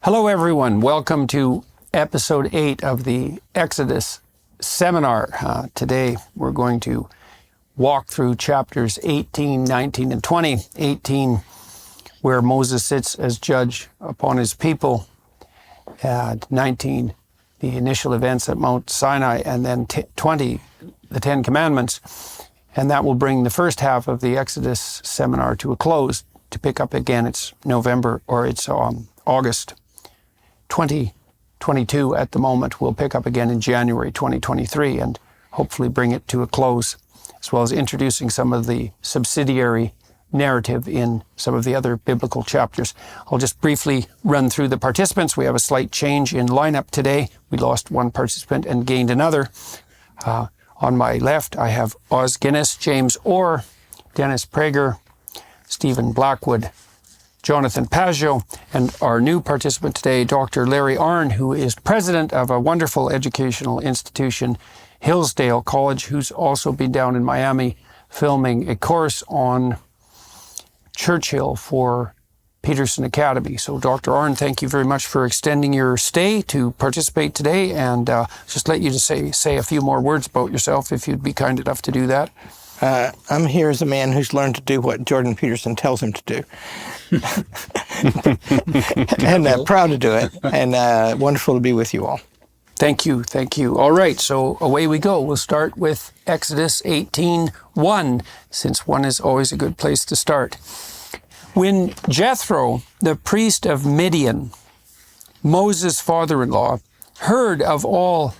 Hello, everyone. Welcome to episode 8 of the Exodus seminar. Today, we're going to walk through chapters 18, 19, and 20. 18, where Moses sits as judge upon his people. 19, the initial events at Mount Sinai. And then 20, the Ten Commandments. And that will bring the first half of the Exodus seminar to a close. To pick up again, it's November, or it's August 2022 at the moment. We'll pick up again in January 2023 and hopefully bring it to a close, as well as introducing some of the subsidiary narrative in some of the other biblical chapters. I'll just briefly run through the participants. We have a slight change in lineup today. We lost one participant and gained another. On my left, I have Oz Guinness, James Orr, Dennis Prager, Stephen Blackwood, Jonathan Pageau, and our new participant today, Dr. Larry Arnn, who is president of a wonderful educational institution, Hillsdale College, who's also been down in Miami filming a course on Churchill for Peterson Academy. So Dr. Arnn, thank you very much for extending your stay to participate today, and just let you to say a few more words about yourself, if you'd be kind enough to do that. I'm here as a man who's learned to do what Jordan Peterson tells him to do. And proud to do it, and wonderful to be with you all. Thank you, thank you. All right, so away we go. We'll start with Exodus 18:1, since one is always a good place to start. When Jethro, the priest of Midian, Moses' father-in-law, heard of all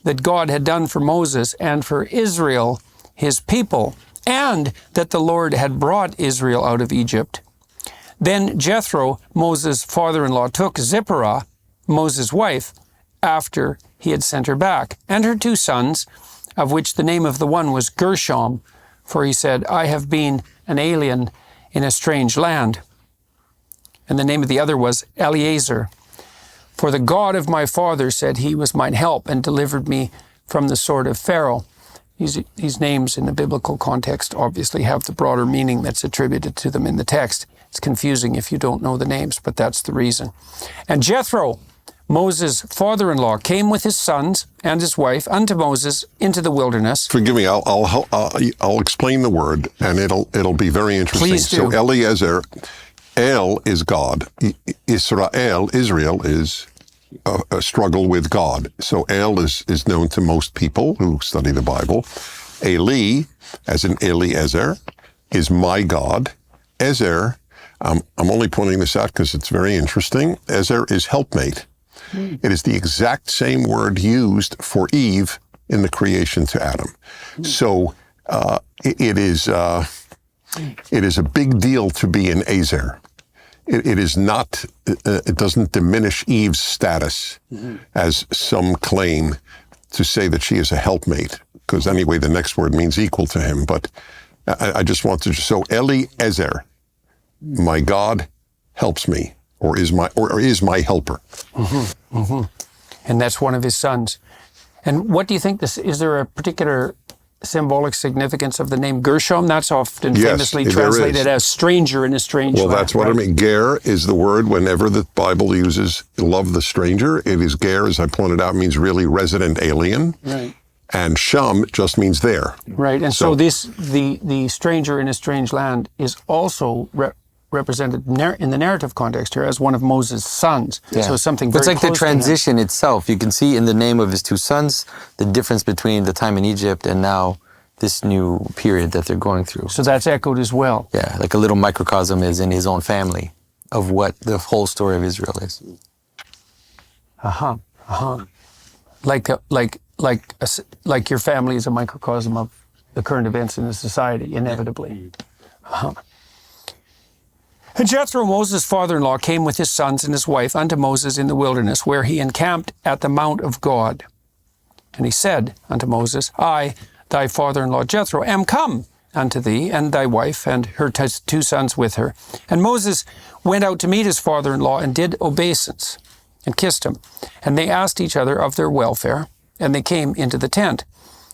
that God had done for Moses and for Israel, his people, and that the Lord had brought Israel out of Egypt, then Jethro, Moses' father-in-law, took Zipporah, Moses' wife, after he had sent her back, and her 2 sons, of which the name of the one was Gershom, for he said, I have been an alien in a strange land. And the name of the other was Eleazar. For the God of my father said he was mine help and delivered me from the sword of Pharaoh. These names in the biblical context obviously have the broader meaning that's attributed to them in the text. It's confusing if you don't know the names, but that's the reason. And Jethro, Moses' father-in-law, came with his sons and his wife unto Moses into the wilderness. Forgive me, I'll explain the word, and it'll be very interesting. Please do. So Eliezer, El is God. Israel is a struggle with God. So El is known to most people who study the Bible. Eli, as in Eliezer, is my God. Ezer, I'm only pointing this out because it's very interesting. Ezer is helpmate. It is the exact same word used for Eve in the creation to Adam. So it is a big deal to be an Ezer. It is not. It doesn't diminish Eve's status, as some claim, to say that she is a helpmate. Because anyway, the next word means equal to him. But I just want to. So Eliezer, my God, helps me, or is my helper. And that's one of his sons. And what do you think is there a particular symbolic significance of the name Gershom? That's often famously translated as stranger in a strange land. Well, that's what I mean. Ger is the word whenever the Bible uses love the stranger. It is Ger, as I pointed out, means really resident alien. Right. And Sham just means there. Right. And so this, the stranger in a strange land is also represented in the narrative context here as one of Moses' sons. Yeah. So something very It's like the close to transition itself. You can see in the name of his 2 sons the difference between the time in Egypt and now this new period that they're going through. So that's echoed as well. Yeah, like a little microcosm is in his own family of what the whole story of Israel is. Like your family is a microcosm of the current events in the society, inevitably. And Jethro, Moses' father-in-law, came with his sons and his wife unto Moses in the wilderness, where he encamped at the mount of God. And he said unto Moses, I, thy father-in-law Jethro, am come unto thee, and thy wife, and her 2 sons with her. And Moses went out to meet his father-in-law, and did obeisance, and kissed him. And they asked each other of their welfare, and they came into the tent.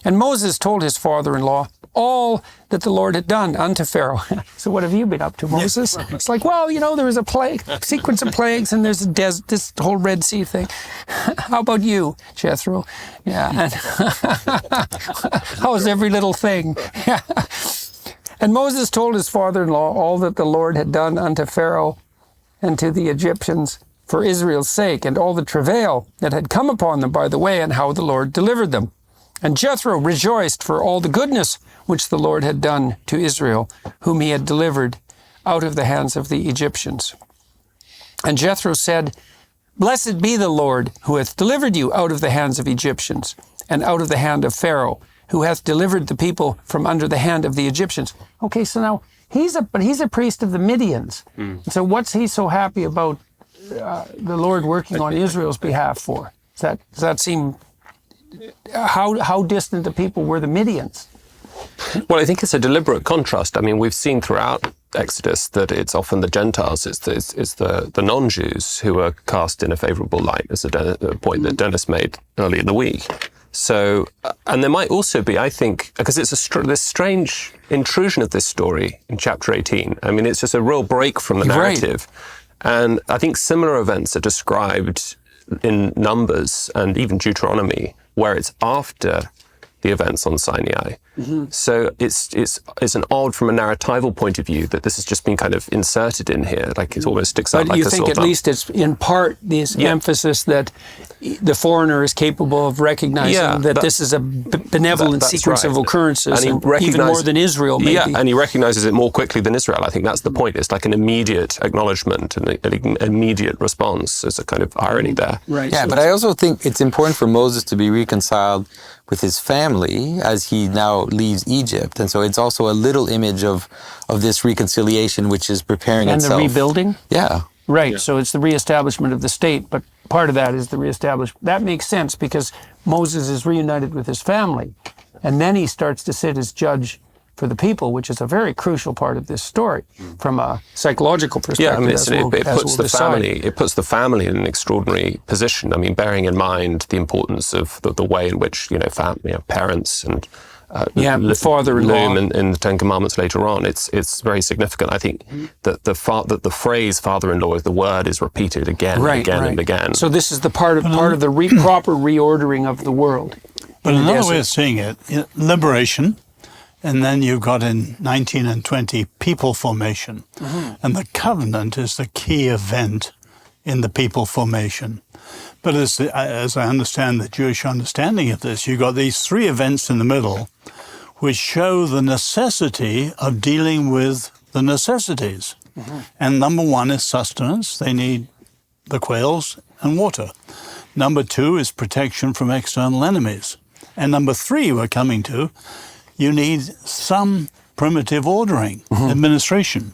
And Moses told his father-in-law all that the Lord had done unto Pharaoh. So what have you been up to, Moses? It's like, well, there was a sequence of plagues, and there's this whole Red Sea thing. How about you, Jethro? Yeah. And how's every little thing? Yeah. And Moses told his father-in-law all that the Lord had done unto Pharaoh and to the Egyptians for Israel's sake, and all the travail that had come upon them by the way, and how the Lord delivered them. And Jethro rejoiced for all the goodness which the Lord had done to Israel, whom he had delivered out of the hands of the Egyptians. And Jethro said, Blessed be the Lord, who hath delivered you out of the hands of Egyptians, and out of the hand of Pharaoh, who hath delivered the people from under the hand of the Egyptians. Okay, so now he's a priest of the Midians. So what's he so happy about the Lord working on Israel's behalf for? Does that seem... How distant the people were the Midians? Well, I think it's a deliberate contrast. I mean, we've seen throughout Exodus that it's often the Gentiles, it's the non-Jews who are cast in a favourable light, as a point that Dennis made earlier in the week. So, and there might also be, I think, because it's this strange intrusion of this story in chapter 18. I mean, it's just a real break from the narrative. Right. And I think similar events are described in Numbers and even Deuteronomy, where it's after the events on Sinai. So it's an odd, from a narratival point of view, that this has just been kind of inserted in here, like it almost sticks out. But like you think at least it's in part this emphasis that the foreigner is capable of recognizing that this is a benevolent sequence of occurrences, and even more than Israel, maybe. Yeah, and he recognizes it more quickly than Israel. I think that's the point. It's like an immediate acknowledgement and an immediate response. There's a kind of irony there. Right. Yeah, but I also think it's important for Moses to be reconciled with his family as he now leaves Egypt. And so it's also a little image of this reconciliation which is preparing itself. And the rebuilding? Yeah. Right, so it's the reestablishment of the state, but part of that is the reestablishment. That makes sense because Moses is reunited with his family, and then he starts to sit as judge for the people, which is a very crucial part of this story from a psychological perspective. Yeah, I mean, it puts the family in an extraordinary position. I mean, bearing in mind the importance of the way in which parents and the father-in-law in the Ten Commandments later on, it's very significant. I think that the phrase "father-in-law," the word is repeated again and again and again. So this is the part of the proper reordering of the world. But another way of seeing it, liberation. And then you've got in 19 and 20 people formation. And the covenant is the key event in the people formation. But as I understand the Jewish understanding of this, you've got these three events in the middle which show the necessity of dealing with the necessities. And number one is sustenance. They need the quails and water. Number two is protection from external enemies. And number three, we're coming to, you need some primitive ordering, administration.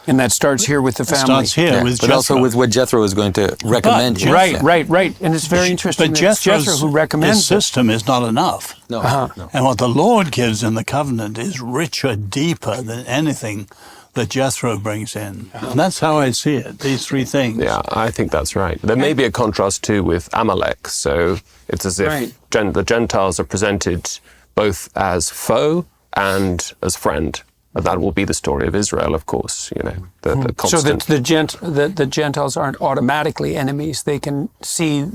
And that starts here with the family. It starts here with but Jethro. also with what Jethro is going to recommend. Right. And it's very interesting but that it's Jethro who recommends his system is not enough. No. And what the Lord gives in the covenant is richer, deeper than anything that Jethro brings in. And that's how I see it, these three things. Yeah, I think that's right. There may be a contrast too with Amalek. So it's as if the Gentiles are presented both as foe and as friend. And that will be the story of Israel, of course, the constant. So that the Gentiles aren't automatically enemies. They can see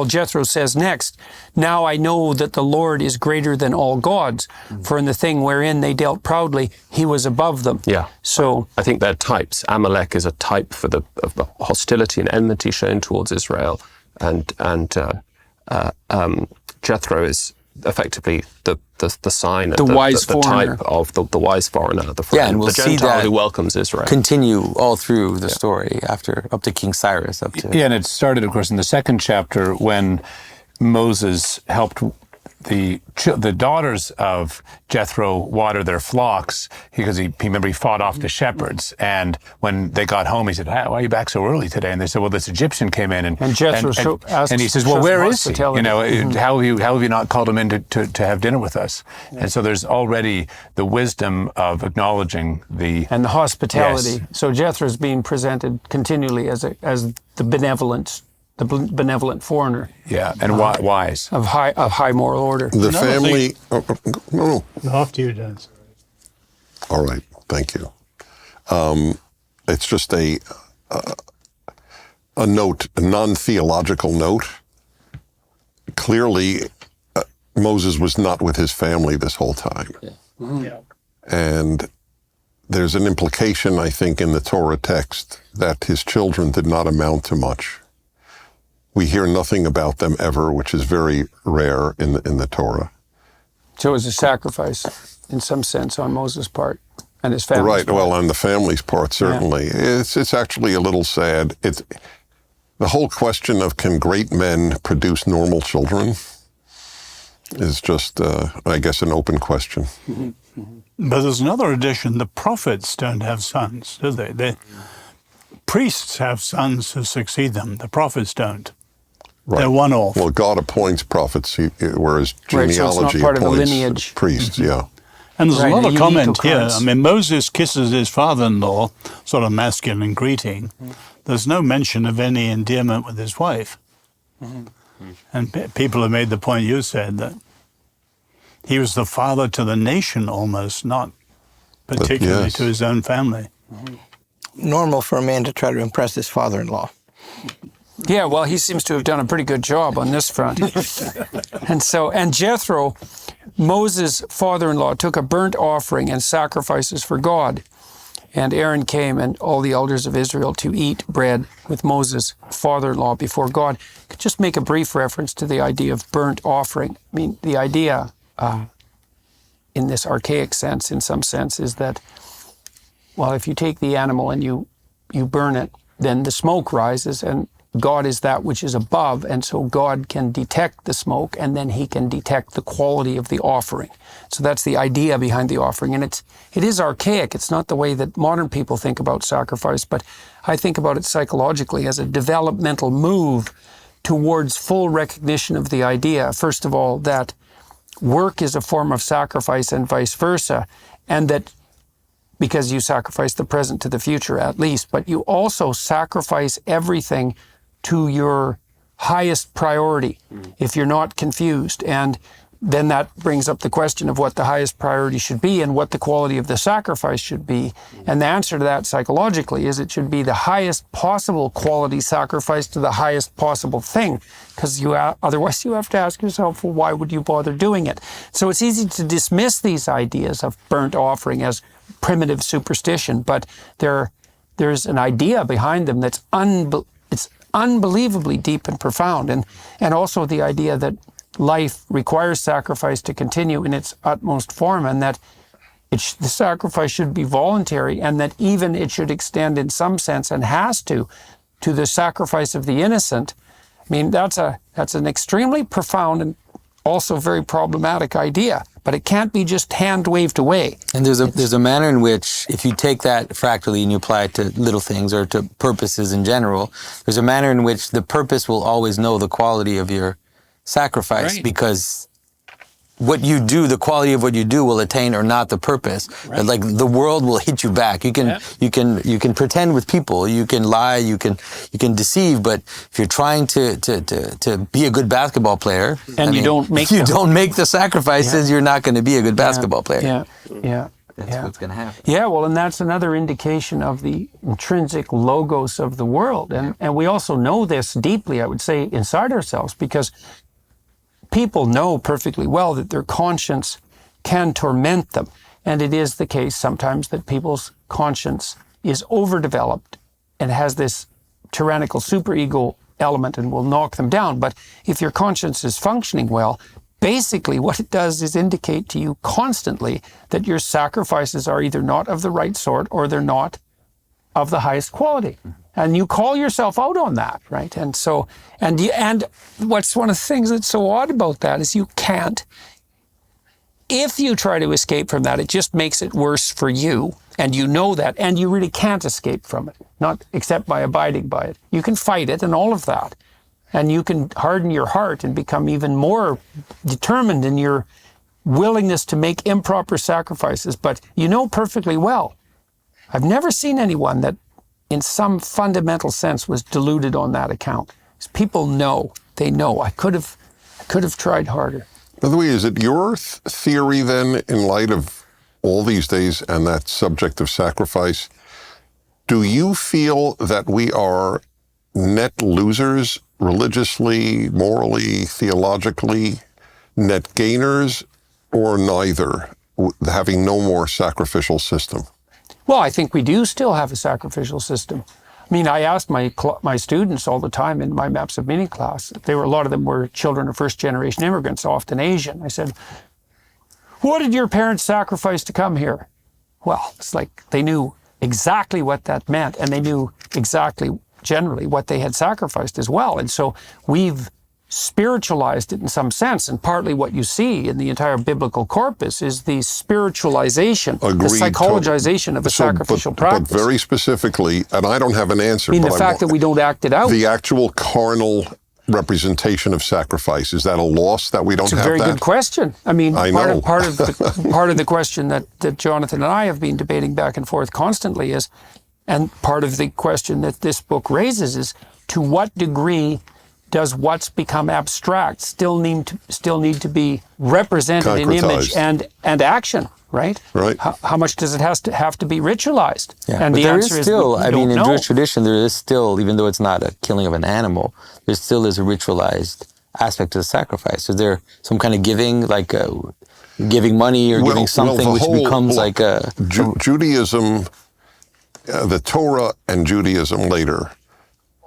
Jethro says next, now I know that the Lord is greater than all gods, for in the thing wherein they dealt proudly, he was above them. Yeah. So I think they're types. Amalek is a type of the hostility and enmity shown towards Israel, and Jethro is effectively the sign, the wise foreigner. Type of the wise foreigner, the friend, and we'll the Gentile see that who welcomes Israel. Continue all through the story up to King Cyrus. And it started, of course, in the second chapter when Moses helped the daughters of Jethro water their flocks because he fought off the shepherds, and when they got home he said, why are you back so early today? And they said, well, this Egyptian came in and Jethro asked, and he says, well, where is he? How have you not called him in to have dinner with us? And so there's already the wisdom of acknowledging the hospitality. Yes. So Jethro's being presented continually as the benevolent the benevolent foreigner Yeah, and wise. of high moral order. The Another family. No. After you, Dennis. All right. Thank you. It's just a note, a non-theological note. Clearly, Moses was not with his family this whole time. Yeah. And there's an implication, I think, in the Torah text that his children did not amount to much. We hear nothing about them ever, which is very rare in the Torah. So it was a sacrifice, in some sense, on Moses' part and his family. Right. Well, on the family's part, certainly. It's actually a little sad. It's the whole question of can great men produce normal children is just, I guess, an open question. But there's another addition. The prophets don't have sons, do they? The priests have sons who succeed them. The prophets don't. Right. They're one off. Well, God appoints prophets, whereas Right, so it's not genealogy part of the appoints lineage. priests. Yeah. And there's Right, a lot a of unique comment here. occurrence. I mean, Moses kisses his father-in-law, sort of masculine greeting. There's no mention of any endearment with his wife. And people have made the point you said, that he was the father to the nation almost, not particularly yes. to his own family. Normal for a man to try to impress his father-in-law. Yeah, well, he seems to have done a pretty good job on this front. And Jethro, Moses' father-in-law, took a burnt offering and sacrifices for God. And Aaron came and all the elders of Israel to eat bread with Moses' father-in-law before God. Could just make a brief reference to the idea of burnt offering. I mean, the idea in this archaic sense, in some sense, is that, well, if you take the animal and you burn it, then the smoke rises, and God is that which is above, and so God can detect the smoke, and then he can detect the quality of the offering. So that's the idea behind the offering, and it is archaic. It's not the way that modern people think about sacrifice, but I think about it psychologically as a developmental move towards full recognition of the idea, first of all, that work is a form of sacrifice and vice versa, and that because you sacrifice the present to the future at least, but you also sacrifice everything to your highest priority if you're not confused. And then that brings up the question of what the highest priority should be and what the quality of the sacrifice should be. And the answer to that psychologically is it should be the highest possible quality sacrifice to the highest possible thing, because otherwise you have to ask yourself, well, why would you bother doing it? So it's easy to dismiss these ideas of burnt offering as primitive superstition, but there's an idea behind them that's it's unbelievably deep and profound, and also the idea that life requires sacrifice to continue in its utmost form, and that the sacrifice should be voluntary, and that even it should extend in some sense, and has to the sacrifice of the innocent. I mean, that's an extremely profound and also very problematic idea, but it can't be just hand-waved away. And there's a manner in which, if you take that fractally and you apply it to little things or to purposes in general, there's a manner in which the purpose will always know the quality of your sacrifice, Right. because what you do, the quality of what you do will attain or not the purpose. Right. Like the world will hit you back. You can pretend with people, you can lie, you can deceive, but if you're trying to be a good basketball player, And you don't make if you them. don't make the sacrifices, you're not going to be a good basketball player. Yeah. That's what's going to happen. Yeah, well, and that's another indication of the intrinsic logos of the world. And we also know this deeply, I would say, inside ourselves, because people know perfectly well that their conscience can torment them. And it is the case sometimes that people's conscience is overdeveloped and has this tyrannical superego element and will knock them down. But if your conscience is functioning well, basically what it does is indicate to you constantly that your sacrifices are either not of the right sort or they're not of the highest quality. And you call yourself out on that, right? And so, and what's one of the things that's so odd about that is you can't. If you try to escape from that, it just makes it worse for you. And you know that, and you really can't escape from it, not except by abiding by it. You can fight it and all of that. And you can harden your heart and become even more determined in your willingness to make improper sacrifices. But you know perfectly well, I've never seen anyone that in some fundamental sense was deluded on that account. is people know. They know. I could have tried harder. By the way, is it your theory then, in light of all these days and that subject of sacrifice, do you feel that we are net losers religiously, morally, theologically, net gainers, or neither, having no more sacrificial system? Well, I think we do still have a sacrificial system. I mean, I asked my students all the time in my Maps of Meaning class. A lot of them were children of first-generation immigrants, often Asian. I said, "What did your parents sacrifice to come here?" Well, it's like they knew exactly what that meant, and they knew exactly, generally, what they had sacrificed as well. And so we've spiritualized it in some sense, and partly what you see in the entire biblical corpus is the spiritualization, the psychologization of a sacrificial practice. But very specifically, and I don't have an answer. I mean, the fact that we don't act it out. The actual carnal representation of sacrifice, is that a loss that we don't have that? It's a very good question. I mean, know. part of the question that Jonathan and I have been debating back and forth constantly is, and part of the question that this book raises is, to what degree does what's become abstract still need to be represented in image and action, right? Right. How much does it have to be ritualized? Yeah, and but the there answer is is still, we don't in know. Jewish tradition, there is still, even though it's not a killing of an animal, there still is a ritualized aspect to the sacrifice. So there some kind of giving, like giving money or giving something, which becomes like a... Judaism, the Torah and Judaism later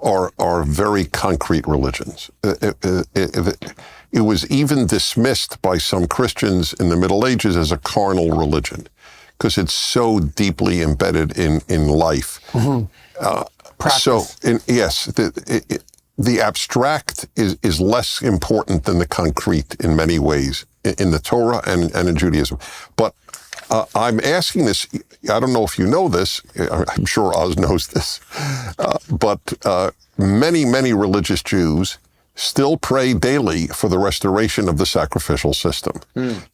are very concrete religions. It was even dismissed by some Christians in the Middle Ages as a carnal religion because it's so deeply embedded in life. The abstract is less important than the concrete in many ways in the Torah and in Judaism. But I'm asking this, I don't know if you know this, I'm sure Oz knows this, but many, many religious Jews still pray daily for the restoration of the sacrificial system,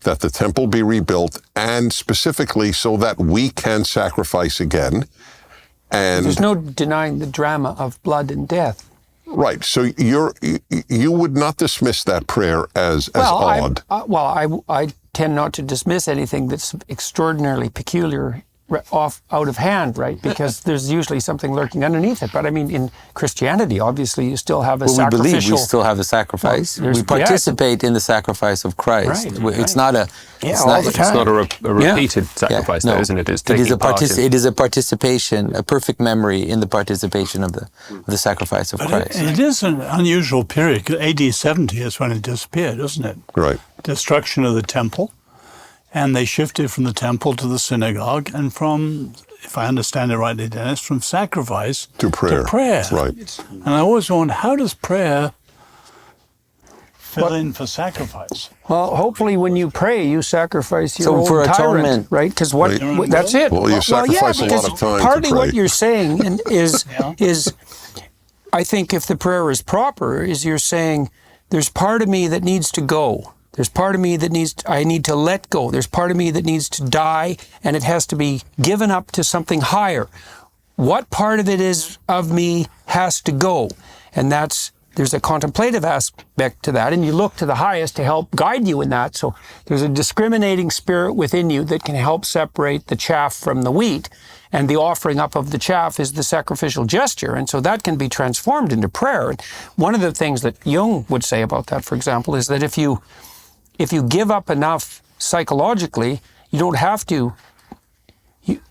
that the temple be rebuilt, and specifically so that we can sacrifice again. And there's no denying the drama of blood and death. Right. So you would not dismiss that prayer as odd. I tend not to dismiss anything that's extraordinarily peculiar out of hand, right? Because there's usually something lurking underneath it. But I mean, in Christianity, obviously, you still have a sacrificial... We believe we still have a sacrifice. We participate in the sacrifice of Christ. Right. It's not a... It's not a repeated sacrifice, though, isn't it? It is a participation, a perfect memory in the participation of the sacrifice of Christ. It is an unusual period. 'Cause AD 70 is when it disappeared, isn't it? Right. Destruction of the temple. And they shifted from the temple to the synagogue, and from, if I understand it rightly, Dennis, from sacrifice to prayer. Right. And I always wonder, how does prayer fill in for sacrifice? Well, hopefully when you pray, you sacrifice your own for tyrant, atonement, right? Because that's it. Well, you sacrifice a lot of time partly to pray. what you're saying is, I think if the prayer is proper, is you're saying, there's part of me that needs to go. There's part of me that I need to let go. There's part of me that needs to die, and it has to be given up to something higher. What part of it is of me has to go? And there's a contemplative aspect to that, and you look to the highest to help guide you in that. So there's a discriminating spirit within you that can help separate the chaff from the wheat, and the offering up of the chaff is the sacrificial gesture, and so that can be transformed into prayer. And one of the things that Jung would say about that, for example, is that if you give up enough psychologically, you don't have to.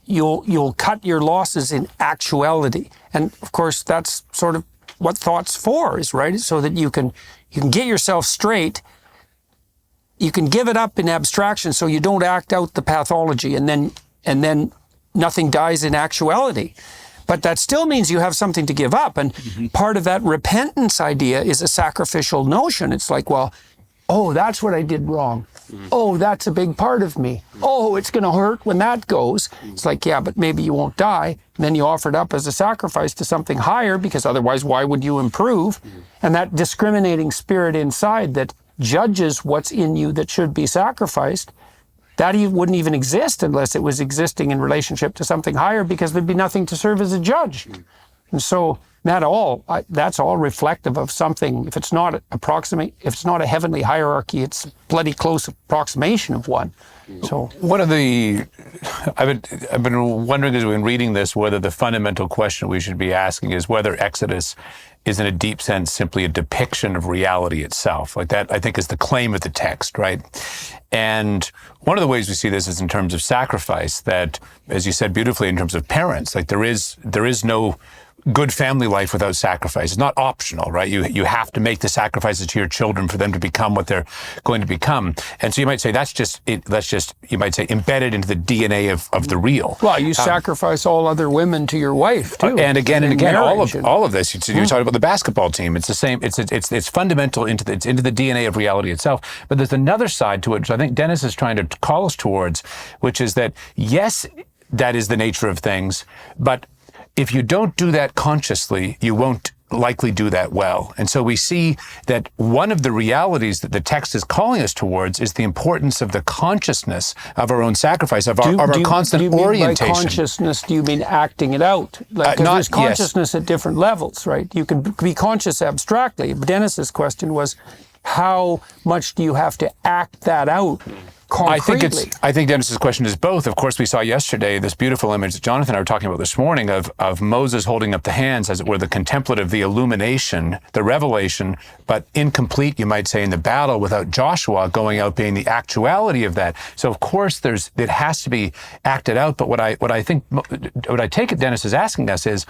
You'll cut your losses in actuality, and of course that's sort of what thought's for, is right, so that you can get yourself straight. You can give it up in abstraction, so you don't act out the pathology, and then nothing dies in actuality. But that still means you have something to give up, and part of that repentance idea is a sacrificial notion. It's like, well, oh, that's what I did wrong. Oh, that's a big part of me. Oh, it's going to hurt when that goes. It's like, yeah, but maybe you won't die. And then you offer it up as a sacrifice to something higher, because otherwise, why would you improve? And that discriminating spirit inside that judges what's in you that should be sacrificed, that wouldn't even exist unless it was existing in relationship to something higher, because there'd be nothing to serve as a judge. And so that's all reflective of something. If it's not a heavenly hierarchy, it's a bloody close approximation of one. So I've been wondering as we've been reading this whether the fundamental question we should be asking is whether Exodus is in a deep sense simply a depiction of reality itself. Like that, I think, is the claim of the text, right? And one of the ways we see this is in terms of sacrifice, that, as you said beautifully, in terms of parents, like there is no good family life without sacrifice. It's not optional, right? You have to make the sacrifices to your children for them to become what they're going to become. And so you might say that's just you might say embedded into the DNA of the real. Well, you sacrifice all other women to your wife too. And again, all of this. You talked about the basketball team. It's the same. It's fundamental into the DNA of reality itself. But there's another side to it, which I think Dennis is trying to call us towards, which is that yes, that is the nature of things, but if you don't do that consciously, you won't likely do that well. And so we see that one of the realities that the text is calling us towards is the importance of the consciousness of our own sacrifice, of our constant orientation. By consciousness, do you mean acting it out? Like, there's consciousness at different levels, right? You can be conscious abstractly. Dennis's question was, how much do you have to act that out concretely? I think Dennis's question is both. Of course, we saw yesterday this beautiful image that Jonathan and I were talking about this morning of Moses holding up the hands, as it were, the contemplative, the illumination, the revelation, but incomplete, you might say, in the battle without Joshua going out being the actuality of that. So of course it has to be acted out. But what I take it Dennis is asking us is,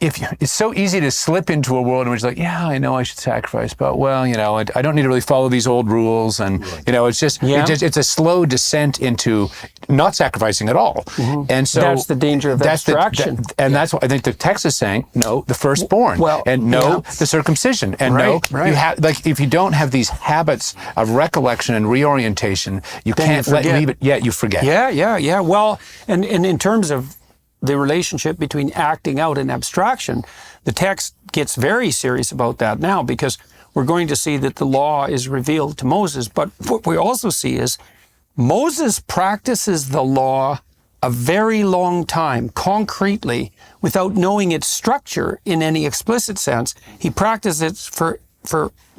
it's so easy to slip into a world in which, like, yeah, I know I should sacrifice, but I don't need to really follow these old rules, and it's just it's a slow descent into not sacrificing at all. Mm-hmm. And so that's the danger of abstraction. That's what I think the text is saying. No, the firstborn, the circumcision, and you have, like, if you don't have these habits of recollection and reorientation, you can't leave it. Yet you forget. Yeah. Well, and in terms of the relationship between acting out and abstraction, the text gets very serious about that now, because we're going to see that the law is revealed to Moses. But what we also see is Moses practices the law a very long time, concretely, without knowing its structure in any explicit sense. He practices it for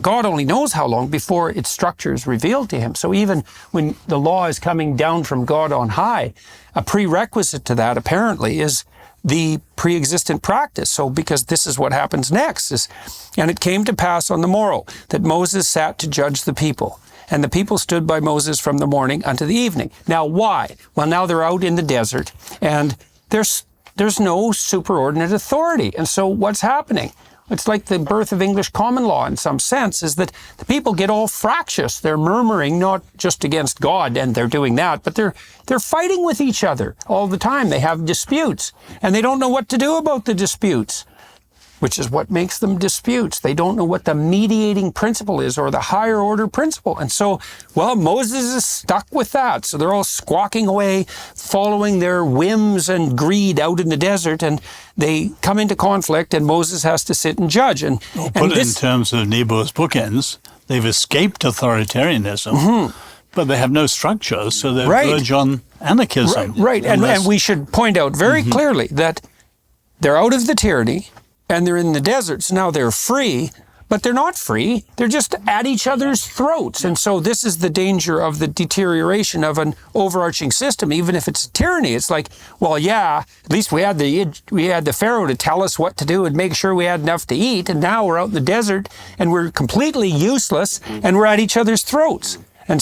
God only knows how long before its structure is revealed to him. So even when the law is coming down from God on high, a prerequisite to that apparently is the pre-existent practice. So because this is what happens next, and it came to pass on the morrow that Moses sat to judge the people. And the people stood by Moses from the morning unto the evening. Now why? Well, now they're out in the desert, and there's no superordinate authority. And so what's happening? It's like the birth of English common law in some sense, is that the people get all fractious. They're murmuring not just against God, and they're doing that, but they're fighting with each other all the time. They have disputes, and they don't know what to do about the disputes, which is what makes them disputes. They don't know what the mediating principle is, or the higher order principle. And so, Moses is stuck with that. So they're all squawking away, following their whims and greed out in the desert, and they come into conflict, and Moses has to sit and judge. And put it in terms of Nebo's bookends, they've escaped authoritarianism, but they have no structure, so they verge on anarchism. Right. And we should point out very clearly that they're out of the tyranny, and they're in the desert, so now they're free, but they're not free. They're just at each other's throats. And so this is the danger of the deterioration of an overarching system, even if it's tyranny. It's like, at least we had the Pharaoh to tell us what to do and make sure we had enough to eat, and now we're out in the desert, and we're completely useless, and we're at each other's throats. And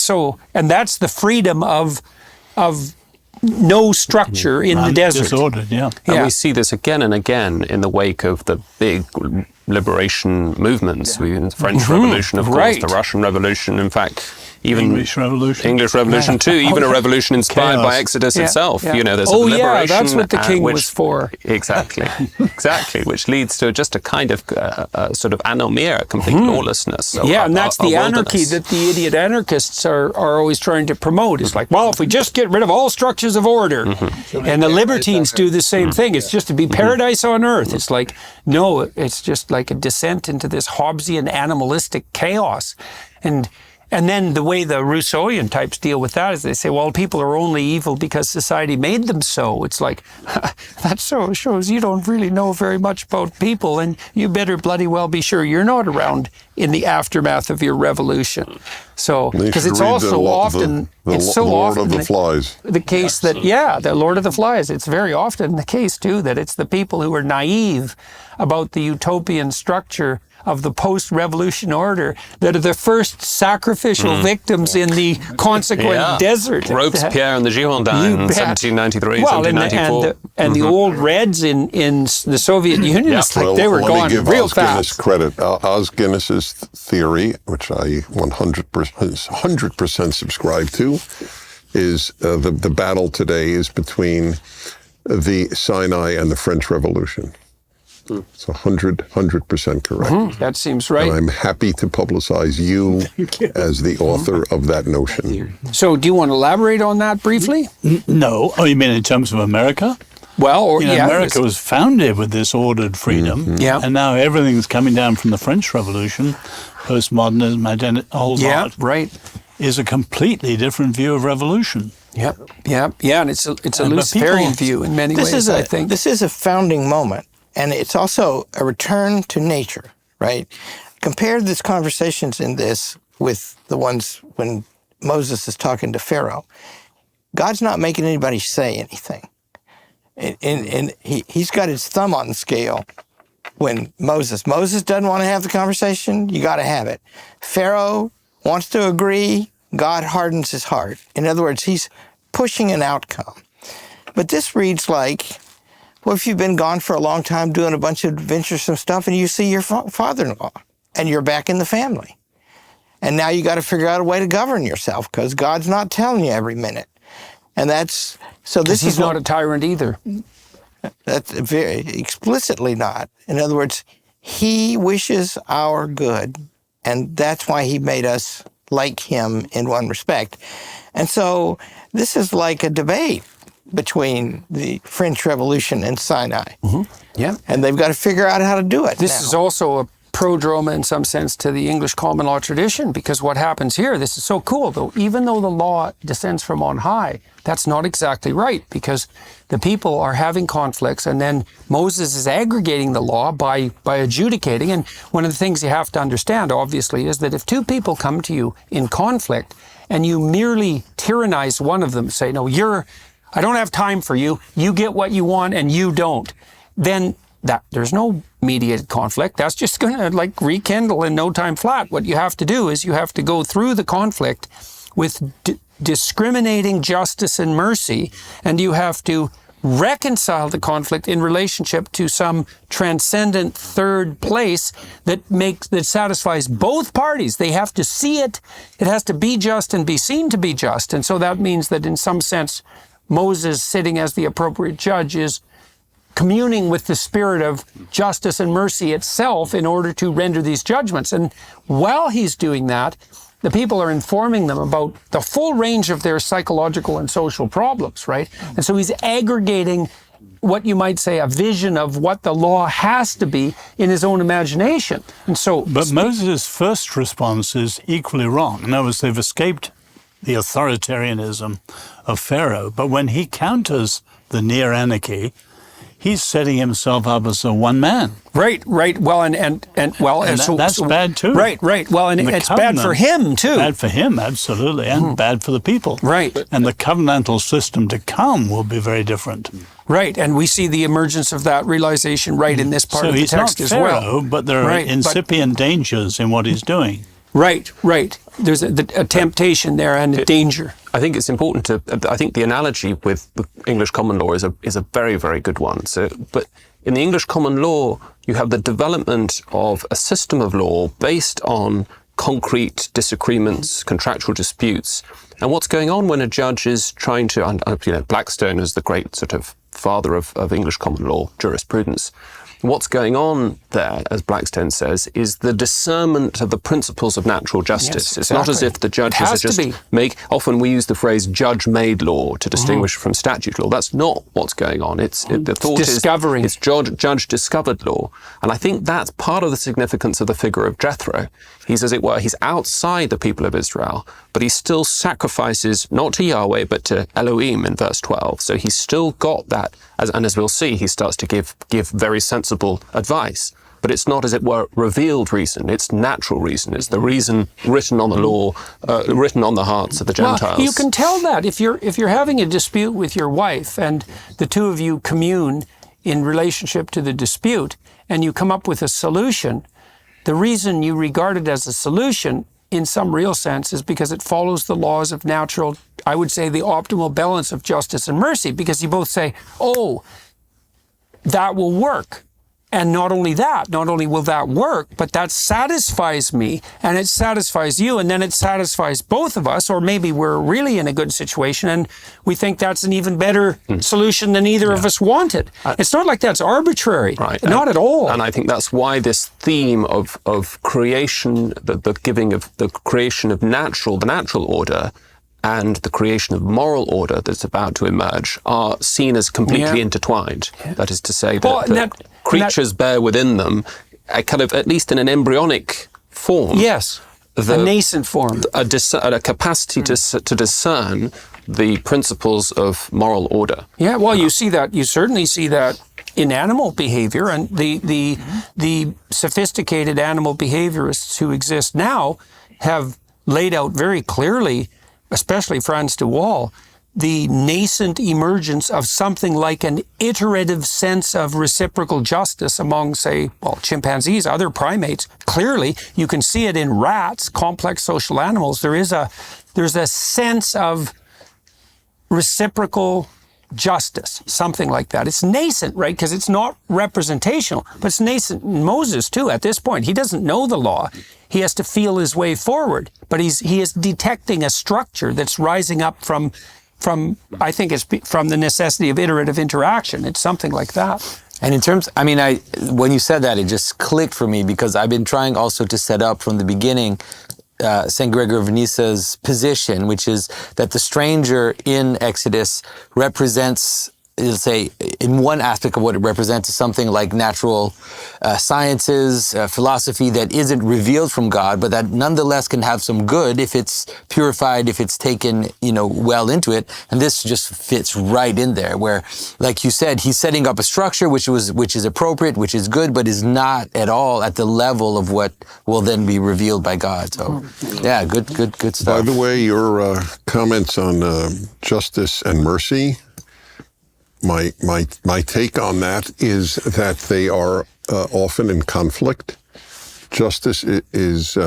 that's the freedom of no structure in the desert. Disordered, And we see this again and again in the wake of the big liberation movements. The French Revolution, of course, the Russian Revolution, in fact, even English Revolution too, even a revolution inspired by Exodus itself. Yeah. There's a liberation. That's what the king was for. Exactly, which leads to just a kind of sort of anomia, complete lawlessness. And that's the anarchy that the idiot anarchists are always trying to promote. It's like, if we just get rid of all structures of order, and the libertines do the same thing. It's just to be paradise on earth. It's like, no, it's just like a descent into this Hobbesian animalistic chaos. And then the way the Rousseauian types deal with that is they say, well, people are only evil because society made them so. It's like, that so shows you don't really know very much about people, and you better bloody well be sure you're not around in the aftermath of your revolution. So, because it's also often, it's so Lord often of the Flies. the case that, the Lord of the Flies, it's very often the case too that it's the people who are naive about the utopian structure of the post-revolution order that are the first sacrificial victims in the consequent desert. Robespierre and the Girondins in 1793, well, 1794. And the old Reds in the Soviet Union, it's like they were let me gone give real Os Guinness fast. credit. Os Guinness's theory, which I 100% subscribe to, is the battle today is between the Sinai and the French Revolution. It's 100% correct. That seems right. And I'm happy to publicize you as the author of that notion. So do you want to elaborate on that briefly? No. Oh, you mean in terms of America? Well, or America was founded with this ordered freedom, and now everything's coming down from the French Revolution, postmodernism, whole lot, right. is a completely different view of revolution. Yeah, and it's a Luciferian view in many ways, I think. This is a founding moment, and it's also a return to nature, right? Compare these conversations in this with the ones when Moses is talking to Pharaoh. God's not making anybody say anything. And he's got his thumb on the scale when Moses doesn't want to have the conversation, you got to have it. Pharaoh wants to agree, God hardens his heart. In other words, he's pushing an outcome. But this reads like, well, if you've been gone for a long time doing a bunch of venturesome stuff and you see your father-in-law and you're back in the family. And now you got to figure out a way to govern yourself because God's not telling you every minute. And that's, so this He's is not a tyrant either. That's very explicitly not. In other words, he wishes our good, and that's why he made us like him in one respect. And so this is like a debate between the French Revolution and Sinai. Yeah. And they've got to figure out how to do it. This is also a prodrome in some sense to the English common law tradition, because what happens here, this is so cool though, even though the law descends from on high, that's not exactly right, because the people are having conflicts and then Moses is aggregating the law by adjudicating. And one of the things you have to understand, obviously, is that if two people come to you in conflict and you merely tyrannize one of them, say, no, I don't have time for you, you get what you want and you don't, then there's no mediated conflict. That's just going to rekindle in no time flat. What you have to do is you have to go through the conflict with discriminating justice and mercy, and you have to reconcile the conflict in relationship to some transcendent third place that satisfies both parties. They have to see it. It has to be just and be seen to be just. And so that means that in some sense, Moses, sitting as the appropriate judge, is communing with the spirit of justice and mercy itself in order to render these judgments. And while he's doing that, the people are informing them about the full range of their psychological and social problems, right? And so he's aggregating what you might say a vision of what the law has to be in his own imagination. And so, but Moses' first response is equally wrong. In other words, they've escaped the authoritarianism of Pharaoh, but when he counters the near anarchy, he's setting himself up as a one man. Right. Well, and that's bad too. Right. Well, and it's bad for him too. Bad for him, absolutely, and bad for the people. Right. And the covenantal system to come will be very different. Right, and we see the emergence of that realization right in this part of the text as well. So he's not Pharaoh, but there are incipient dangers in what he's doing. Right. There's a temptation there and a danger. I think it's important I think the analogy with the English common law is a very, very good one. But in the English common law, you have the development of a system of law based on concrete disagreements, contractual disputes, And what's going on when a judge is trying to, Blackstone is the great sort of father of English common law jurisprudence. What's going on there, as Blackstone says, is the discernment of the principles of natural justice. Yes, it's not as if the judges are just often we use the phrase judge-made law to distinguish from statute law. That's not what's going on. The thought discovering. It's judge-discovered law. And I think that's part of the significance of the figure of Jethro. He's, as it were, he's outside the people of Israel, but he still sacrifices not to Yahweh, but to Elohim in verse 12. So he's still got that, and as we'll see, he starts to give very sensible advice. But it's not, as it were, revealed reason. It's natural reason. It's the reason written on the law, written on the hearts of the Gentiles. Well, you can tell that if you're having a dispute with your wife and the two of you commune in relationship to the dispute, and you come up with a solution. The reason you regard it as a solution, in some real sense, is because it follows the laws of natural, I would say, the optimal balance of justice and mercy, because you both say, oh, that will work. And not only will that work, but that satisfies me and it satisfies you, and then it satisfies both of us, or maybe we're really in a good situation and we think that's an even better solution than either of us wanted. It's not like that's arbitrary, right? Not at all. And I think that's why this theme of creation, the giving of the creation of the natural order, and the creation of moral order that's about to emerge are seen as completely intertwined. That is to say that creatures bear within them a kind of, at least in an embryonic form. Yes, a nascent form. A capacity to discern the principles of moral order. Yeah, well, you certainly see that in animal behavior, and the sophisticated animal behaviorists who exist now have laid out very clearly, especially Frans de Waal, the nascent emergence of something like an iterative sense of reciprocal justice among, say, chimpanzees, other primates. Clearly, you can see it in rats, complex social animals. There's a sense of reciprocal justice, something like that. It's nascent, right? Because it's not representational, but it's nascent in Moses too. At this point, he doesn't know the law. He has to feel his way forward, but he is detecting a structure that's rising up from I think it's from the necessity of iterative interaction. It's something like that. And in terms, when you said that, it just clicked for me, because I've been trying also to set up from the beginning St. Gregory of Nyssa's position, which is that the stranger in Exodus represents, let's say, in one aspect of what it represents, is something like natural sciences, philosophy that isn't revealed from God, but that nonetheless can have some good if it's purified, if it's taken, well into it. And this just fits right in there, where, like you said, he's setting up a structure which is appropriate, which is good, but is not at all at the level of what will then be revealed by God. So, yeah, good stuff. By the way, your comments on justice and mercy, my take on that is that they are often in conflict. Justice is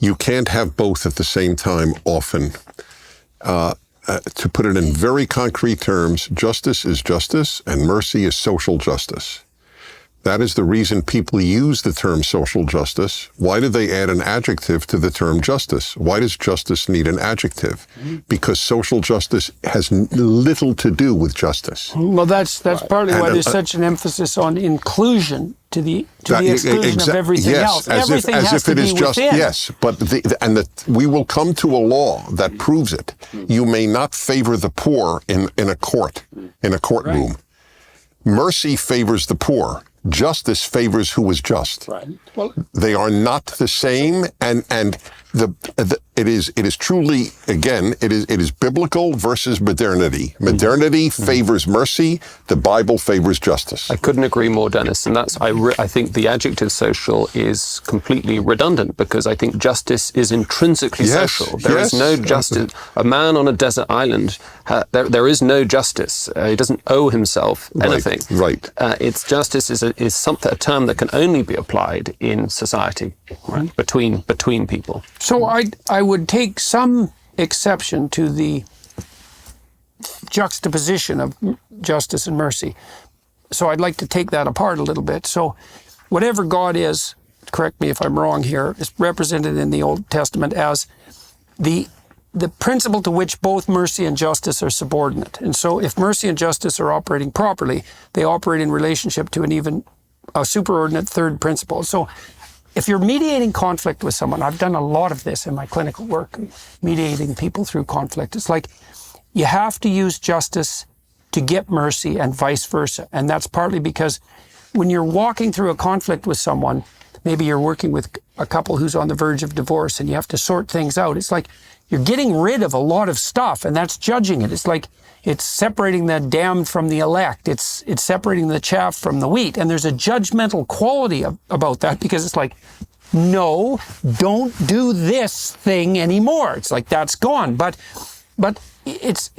you can't have both at the same time often. To put it in very concrete terms, justice is justice and mercy is social justice. That is the reason people use the term social justice. Why do they add an adjective to the term justice? Why does justice need an adjective? Because social justice has little to do with justice. Well, that's partly why there's such an emphasis on inclusion to the exclusion of everything else. Everything has to be within. Yes, but we will come to a law that proves it. You may not favor the poor in a courtroom. Right. Mercy favors the poor. Justice favors who is just. Right. Well, they are not the same, and it is truly, again, it is biblical versus modernity. Modernity favors mercy. The Bible favors justice. I couldn't agree more, Dennis. And that's I think the adjective social is completely redundant, because I think justice is intrinsically social. There is no justice. A man on a desert island, there is no justice. He doesn't owe himself anything. Right. It's justice is a term that can only be applied in society, right? Between people. So I would take some exception to the juxtaposition of justice and mercy. So I'd like to take that apart a little bit. So whatever God is, correct me if I'm wrong here, is represented in the Old Testament as the the principle to which both mercy and justice are subordinate. And so if mercy and justice are operating properly, they operate in relationship to a superordinate third principle. So if you're mediating conflict with someone, I've done a lot of this in my clinical work, mediating people through conflict. It's like you have to use justice to get mercy and vice versa. And that's partly because when you're walking through a conflict with someone, maybe you're working with a couple who's on the verge of divorce and you have to sort things out. It's like you're getting rid of a lot of stuff, and that's judging it. It's like it's separating the damned from the elect. It's separating the chaff from the wheat. And there's a judgmental quality about that, because it's like, no, don't do this thing anymore. It's like that's gone. But it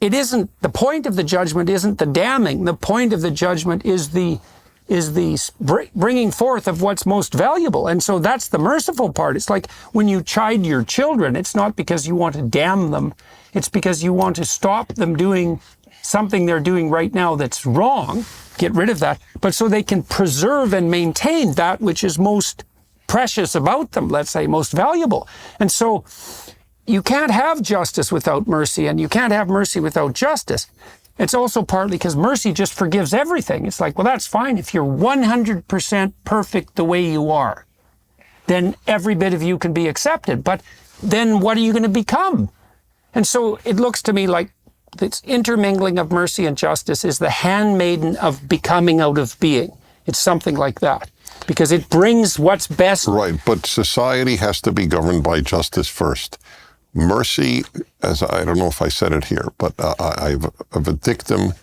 isn't, the point of the judgment isn't the damning. The point of the judgment is the bringing forth of what's most valuable. And so that's the merciful part. It's like when you chide your children, it's not because you want to damn them. It's because you want to stop them doing something they're doing right now that's wrong, get rid of that, but so they can preserve and maintain that which is most precious about them, let's say, most valuable. And so you can't have justice without mercy, and you can't have mercy without justice. It's also partly because mercy just forgives everything. It's like, well, that's fine. If you're 100% perfect the way you are, then every bit of you can be accepted. But then what are you going to become? And so it looks to me like this intermingling of mercy and justice is the handmaiden of becoming out of being. It's something like that, because it brings what's best. Right, but society has to be governed by justice first. Mercy, as I don't know if I said it here, but I've a dictum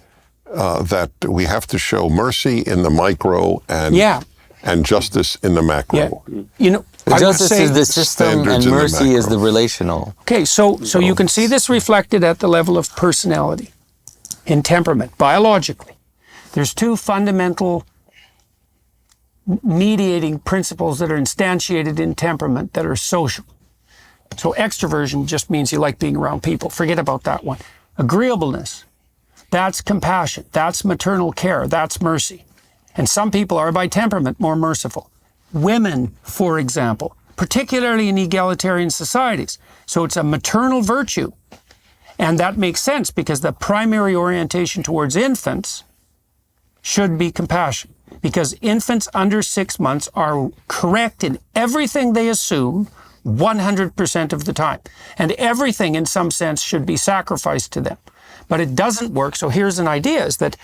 that we have to show mercy in the micro and justice in the macro. Yeah. You know, justice is the system and mercy is the relational. Okay, so you can see this reflected at the level of personality, in temperament, biologically. There's two fundamental mediating principles that are instantiated in temperament that are social. So extroversion just means you like being around people. Forget about that one. Agreeableness, that's compassion, that's maternal care, that's mercy. And some people are by temperament more merciful. Women, for example, particularly in egalitarian societies. So it's a maternal virtue. And that makes sense because the primary orientation towards infants should be compassion. Because infants under 6 months are correct in everything they assume 100% of the time. And everything in some sense should be sacrificed to them. But it doesn't work. So here's an idea, is that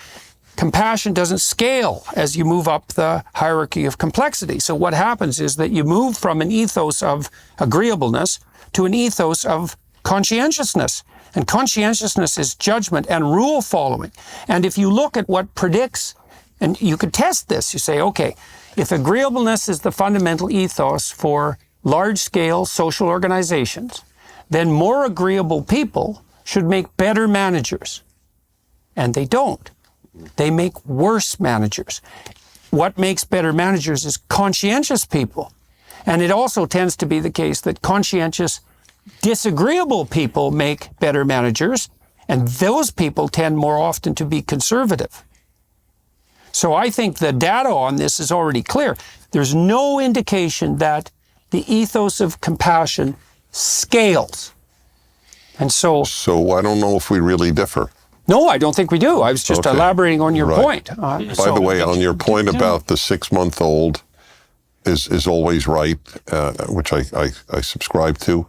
compassion doesn't scale as you move up the hierarchy of complexity. So what happens is that you move from an ethos of agreeableness to an ethos of conscientiousness. And conscientiousness is judgment and rule following. And if you look at what predicts, and you could test this, you say, okay, if agreeableness is the fundamental ethos for large-scale social organizations, then more agreeable people should make better managers. And they don't. They make worse managers. What makes better managers is conscientious people. And it also tends to be the case that conscientious, disagreeable people make better managers, and those people tend more often to be conservative. So I think the data on this is already clear. There's no indication that the ethos of compassion scales. And so I don't know if we really differ. No, I don't think we do. I was just elaborating on your point. By the way, on your point about the 6-month-old is always right, which I subscribe to.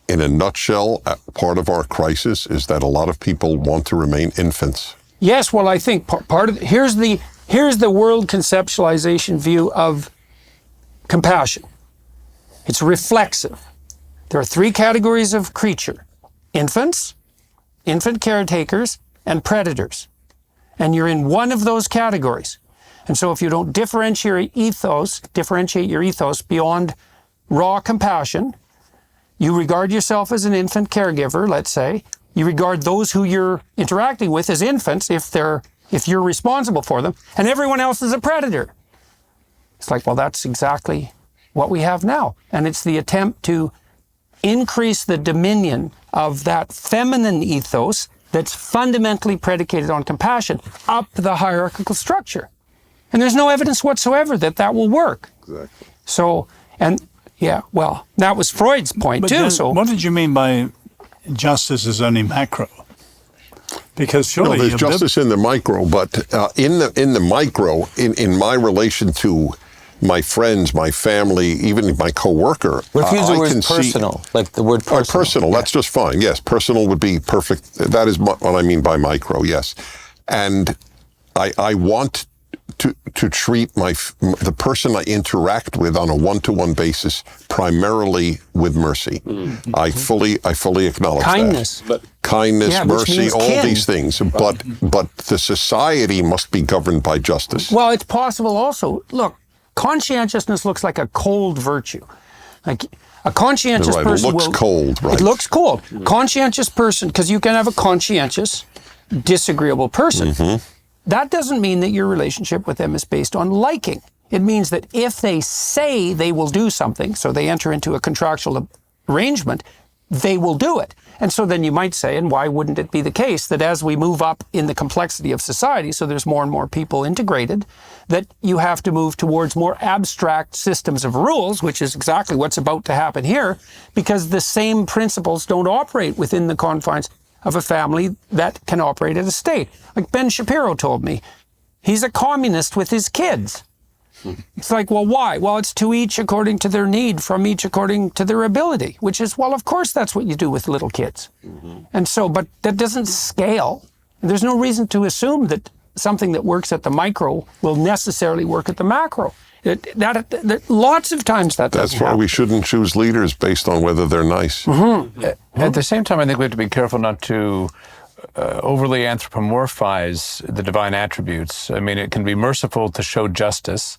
In a nutshell, part of our crisis is that a lot of people want to remain infants. Yes, well, I think part of here's the world conceptualization view of compassion. It's reflexive. There are 3 categories of creature: infants, infant caretakers, and predators. And you're in one of those categories. And so if you don't differentiate your ethos beyond raw compassion, you regard yourself as an infant caregiver, let's say. You regard those who you're interacting with as infants if you're responsible for them, and everyone else is a predator. It's like, well, that's exactly what we have now. And it's the attempt to increase the dominion of that feminine ethos that's fundamentally predicated on compassion up the hierarchical structure. And there's no evidence whatsoever that that will work. Exactly. So, and Yeah, well, that was Freud's point But too. then So what did you mean by justice is only macro? Because No, surely there's justice in the micro, but in the micro, in my relation to my friends, my family, even my coworker, What if you use the I word can see- personal, like the word personal? Personal, that's just fine. Yes, personal would be perfect. That is what I mean by micro, yes. And I want to treat the person I interact with on a one-to-one basis primarily with mercy. Mm-hmm. I fully acknowledge kindness. that. Kindness, Yeah, which mercy, means all kin. these things. But the society must be governed by justice. Well, it's possible also. Look, conscientiousness looks like a cold virtue. Like a conscientious Right, it person looks cold, right. It looks cold. Conscientious person, because you can have a conscientious, disagreeable person. Mm-hmm. That doesn't mean that your relationship with them is based on liking. It means that if they say they will do something, so they enter into a contractual arrangement, they will do it. And so then you might say, and why wouldn't it be the case, that as we move up in the complexity of society, so there's more and more people integrated, that you have to move towards more abstract systems of rules, which is exactly what's about to happen here, because the same principles don't operate within the confines of a family that can operate at a state. Like Ben Shapiro told me, he's a communist with his kids. It's like, well, why? Well, it's to each according to their need, from each according to their ability, which is, well, of course, that's what you do with little kids. And so, but that doesn't scale. There's no reason to assume that something that works at the micro will necessarily work at the macro. That lots of times that doesn't That's why happen. we shouldn't choose leaders based on whether they're nice. At the same time, I think we have to be careful not to overly anthropomorphize the divine attributes. I mean, it can be merciful to show justice,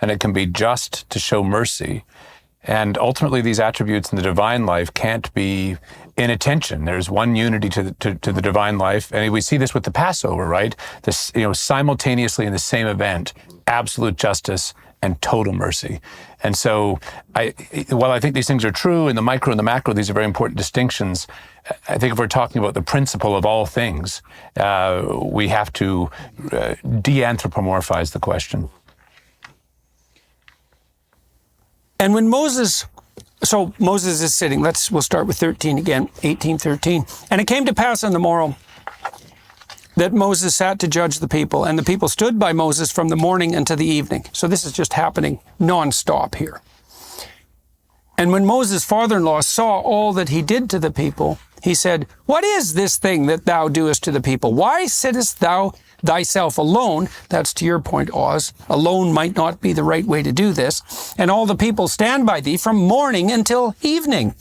and it can be just to show mercy. And ultimately, these attributes in the divine life can't be in a tension. There's one unity to the divine life, and we see this with the Passover, right? This, simultaneously in the same event, absolute justice and total mercy. And so, while I think these things are true in the micro and the macro, these are very important distinctions. I think if we're talking about the principle of all things, we have to de-anthropomorphize the question. And when Moses is sitting, we'll start with 13 again, 18:13. And it came to pass on the morrow that Moses sat to judge the people, and the people stood by Moses from the morning until the evening. So this is just happening nonstop here. And when Moses' father-in-law saw all that he did to the people, he said, "What is this thing that thou doest to the people? Why sittest thou thyself alone?" That's to your point, Oz. Alone might not be the right way to do this. "And all the people stand by thee from morning until evening."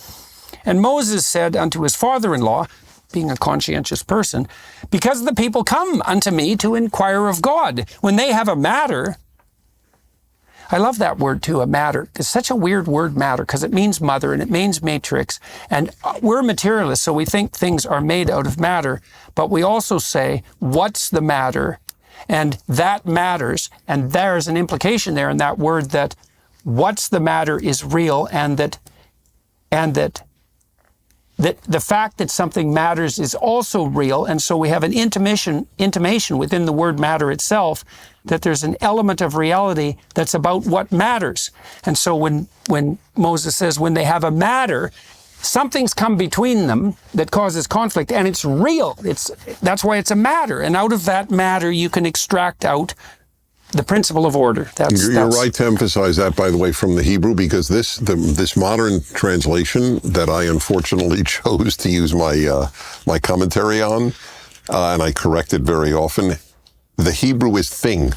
And Moses said unto his father-in-law, being a conscientious person, "Because the people come unto me to inquire of God. When they have a matter," I love that word too, a matter. It's such a weird word, matter, because it means mother and it means matrix. And we're materialists, so we think things are made out of matter. But we also say, what's the matter? And that matters. And there's an implication there in that word that what's the matter is real, and that the fact that something matters is also real. And so we have an intimation within the word matter itself that there's an element of reality that's about what matters. And so when Moses says, when they have a matter, something's come between them that causes conflict, and it's real. That's why it's a matter. And out of that matter, you can extract out the principle of order. You're right to emphasize that, by the way, from the Hebrew, because this modern translation that I unfortunately chose to use my commentary on, and I correct it very often, the Hebrew is thing.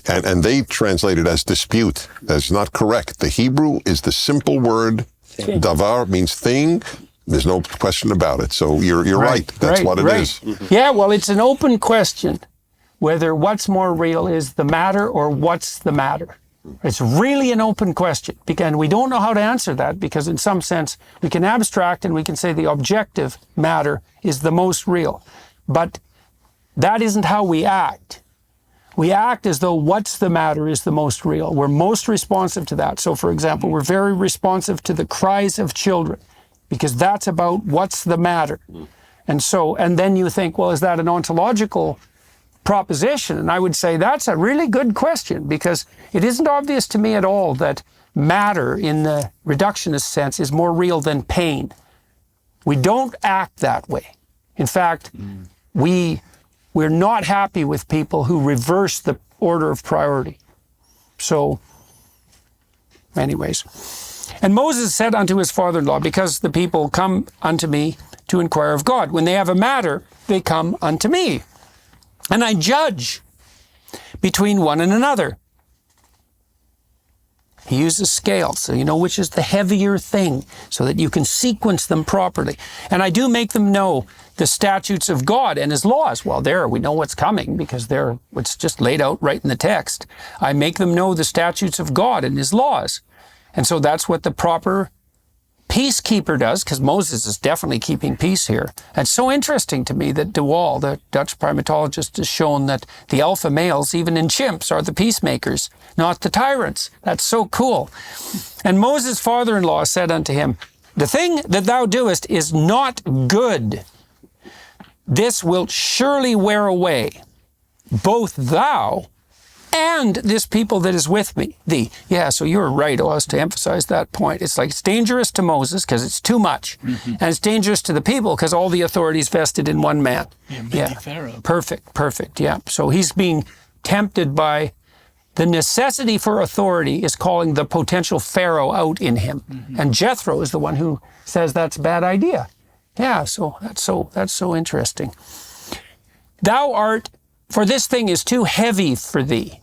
And they translate it as dispute. That's not correct. The Hebrew is the simple word, davar means thing. There's no question about it. So you're right. That's what it is. Yeah, well, it's an open question whether what's more real is the matter or what's the matter. It's really an open question, and we don't know how to answer that, because in some sense we can abstract and we can say the objective matter is the most real. But that isn't how we act. We act as though what's the matter is the most real. We're most responsive to that. So, for example, we're very responsive to the cries of children, because that's about what's the matter. And then you think, well, is that an ontological proposition? And I would say that's a really good question, because it isn't obvious to me at all that matter in the reductionist sense is more real than pain. We don't act that way. In fact, we're not happy with people who reverse the order of priority. So, anyways. And Moses said unto his father-in-law, because the people come unto me to inquire of God. When they have a matter, they come unto me. And I judge between one and another. He uses scales, so you know which is the heavier thing, so that you can sequence them properly. And I do make them know the statutes of God and his laws. Well, there we know what's coming, because it's just laid out right in the text. I make them know the statutes of God and his laws. And so that's what the proper peacekeeper does, because Moses is definitely keeping peace here. And it's so interesting to me that de Waal, the Dutch primatologist, has shown that the alpha males, even in chimps, are the peacemakers, not the tyrants. That's so cool. And Moses' father-in-law said unto him, the thing that thou doest is not good. This wilt surely wear away, both thou and this people that is with me, thee. Yeah, so you're right, Oz, to emphasize that point. It's like it's dangerous to Moses because it's too much. And it's dangerous to the people because all the authority is vested in one man. Yeah, Pharaoh. Perfect, yeah. So he's being tempted by the necessity for authority is calling the potential Pharaoh out in him. And Jethro is the one who says that's a bad idea. Yeah, so that's so interesting. Thou art, for this thing is too heavy for thee,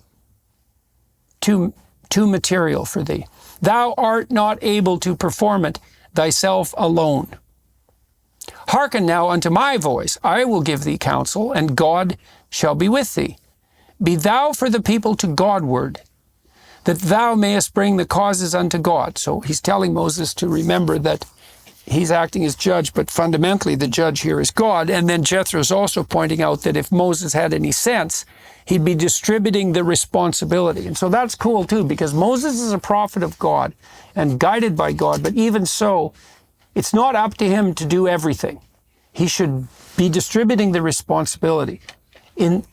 too material for thee. Thou art not able to perform it thyself alone. Hearken now unto my voice. I will give thee counsel, and God shall be with thee. Be thou for the people to Godward, that thou mayest bring the causes unto God. So he's telling Moses to remember that he's acting as judge, but fundamentally the judge here is God. And then Jethro's also pointing out that if Moses had any sense, he'd be distributing the responsibility. And so that's cool too, because Moses is a prophet of God and guided by God, but even so, it's not up to him to do everything. He should be distributing the responsibility in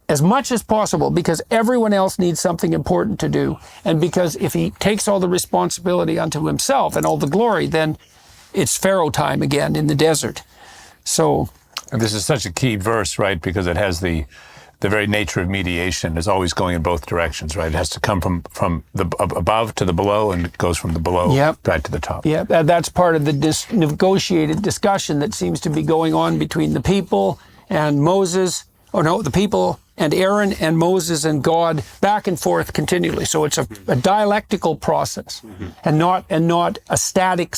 as much as possible, because everyone else needs something important to do. And because if he takes all the responsibility unto himself and all the glory, then it's Pharaoh time again in the desert. So, and this is such a key verse, right? Because it has the very nature of mediation is always going in both directions, right? It has to come from the above to the below, and it goes from the below right to the top. Yeah, that's part of the negotiated discussion that seems to be going on between the people and Moses. The people and Aaron and Moses and God, back and forth continually. So it's a dialectical process, and not a static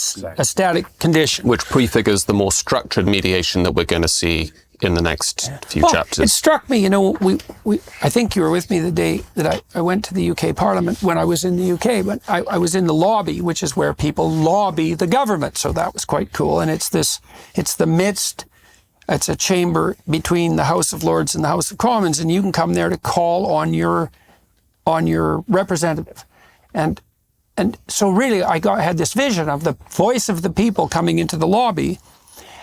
condition. Which prefigures the more structured mediation that we're going to see in the next few chapters. It struck me, I think you were with me the day that I went to the UK Parliament when I was in the UK, but I was in the lobby, which is where people lobby the government. So that was quite cool. And it's a chamber between the House of Lords and the House of Commons, and you can come there to call on your representative. And so really I had this vision of the voice of the people coming into the lobby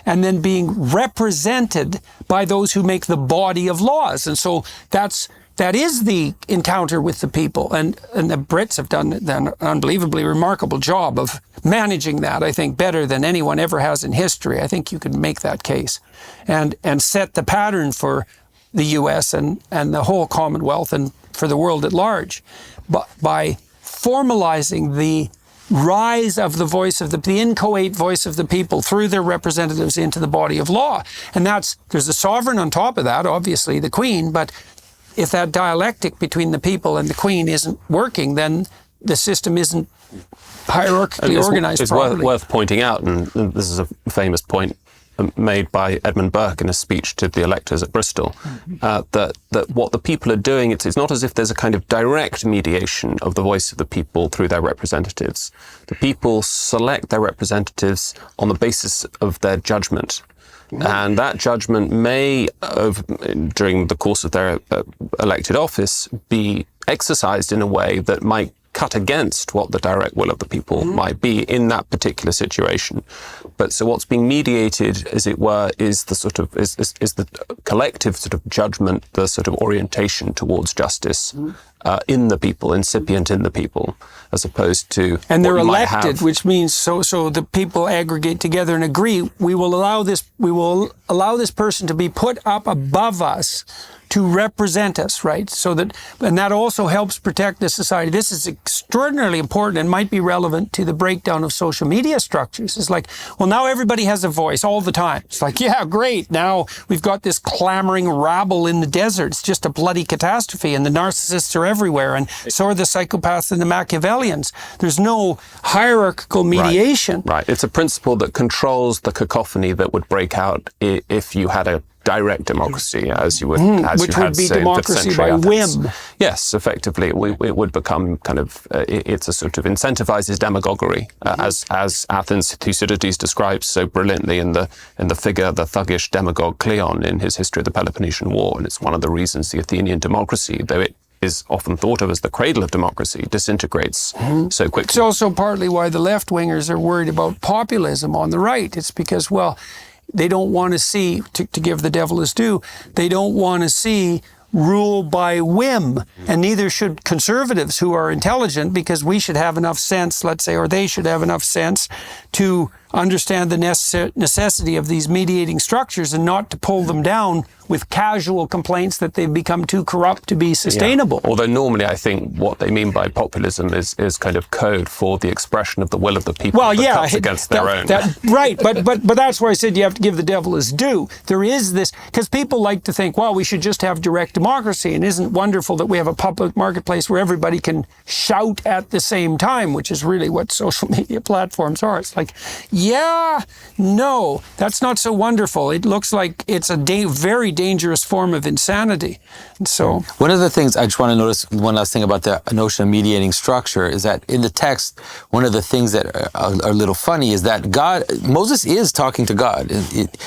and then being represented by those who make the body of laws. And so that is the encounter with the people. And the Brits have done an unbelievably remarkable job of managing that, I think, better than anyone ever has in history. I think you could make that case. And set the pattern for the U.S. and the whole Commonwealth and for the world at large by formalizing the rise of the voice of the inchoate voice of the people through their representatives into the body of law. And there's a sovereign on top of that, obviously the Queen, but if that dialectic between the people and the Queen isn't working, then the system isn't hierarchically organized properly. It's worth pointing out, and this is a famous point made by Edmund Burke in a speech to the electors at Bristol, that what the people are doing, it's not as if there's a kind of direct mediation of the voice of the people through their representatives. The people select their representatives on the basis of their judgment. And that judgment may, during the course of their elected office, be exercised in a way that might cut against what the direct will of the people might be in that particular situation. But so what's being mediated, as it were, is the sort of is the collective sort of judgment, the sort of orientation towards justice in the people, incipient in the people, as opposed to And they're what you might elected, have. which means so the people aggregate together and agree. We will allow this person to be put up above us to represent us, right? And that also helps protect the society. This is extraordinarily important and might be relevant to the breakdown of social media structures. It's like, well, now everybody has a voice all the time. It's like, yeah, great. Now we've got this clamoring rabble in the desert. It's just a bloody catastrophe, and the narcissists are everywhere, and so are the psychopaths and the Machiavellians. There's no hierarchical mediation. Right. It's a principle that controls the cacophony that would break out if you had a direct democracy, as you would, as which you would had, be say, in fifth democracy century by Athens. whim. Yes, effectively, it would become kind of it's a sort of incentivizes demagoguery, as Athens Thucydides describes so brilliantly in the figure, the thuggish demagogue Cleon in his History of the Peloponnesian War, and it's one of the reasons the Athenian democracy, though it is often thought of as the cradle of democracy, disintegrates so quickly. It's also partly why the left-wingers are worried about populism on the right. It's because, well, they don't want to see, to give the devil his due, they don't want to see rule by whim. And neither should conservatives who are intelligent, because we should have enough sense, let's say, or they should have enough sense to understand the necessity of these mediating structures and not to pull them down with casual complaints that they've become too corrupt to be sustainable. Yeah. Although normally I think what they mean by populism is kind of code for the expression of the will of the people Well, that yeah, cuts against their own. Right, but that's why I said you have to give the devil his due. There is this, because people like to think, well, we should just have direct democracy, and isn't it wonderful that we have a public marketplace where everybody can shout at the same time, which is really what social media platforms are. It's like, yeah, no, that's not so wonderful. It looks like it's a very dangerous form of insanity. And so, one of the things I just want to notice, one last thing about the notion of mediating structure, is that in the text, one of the things that are a little funny is that Moses is talking to God.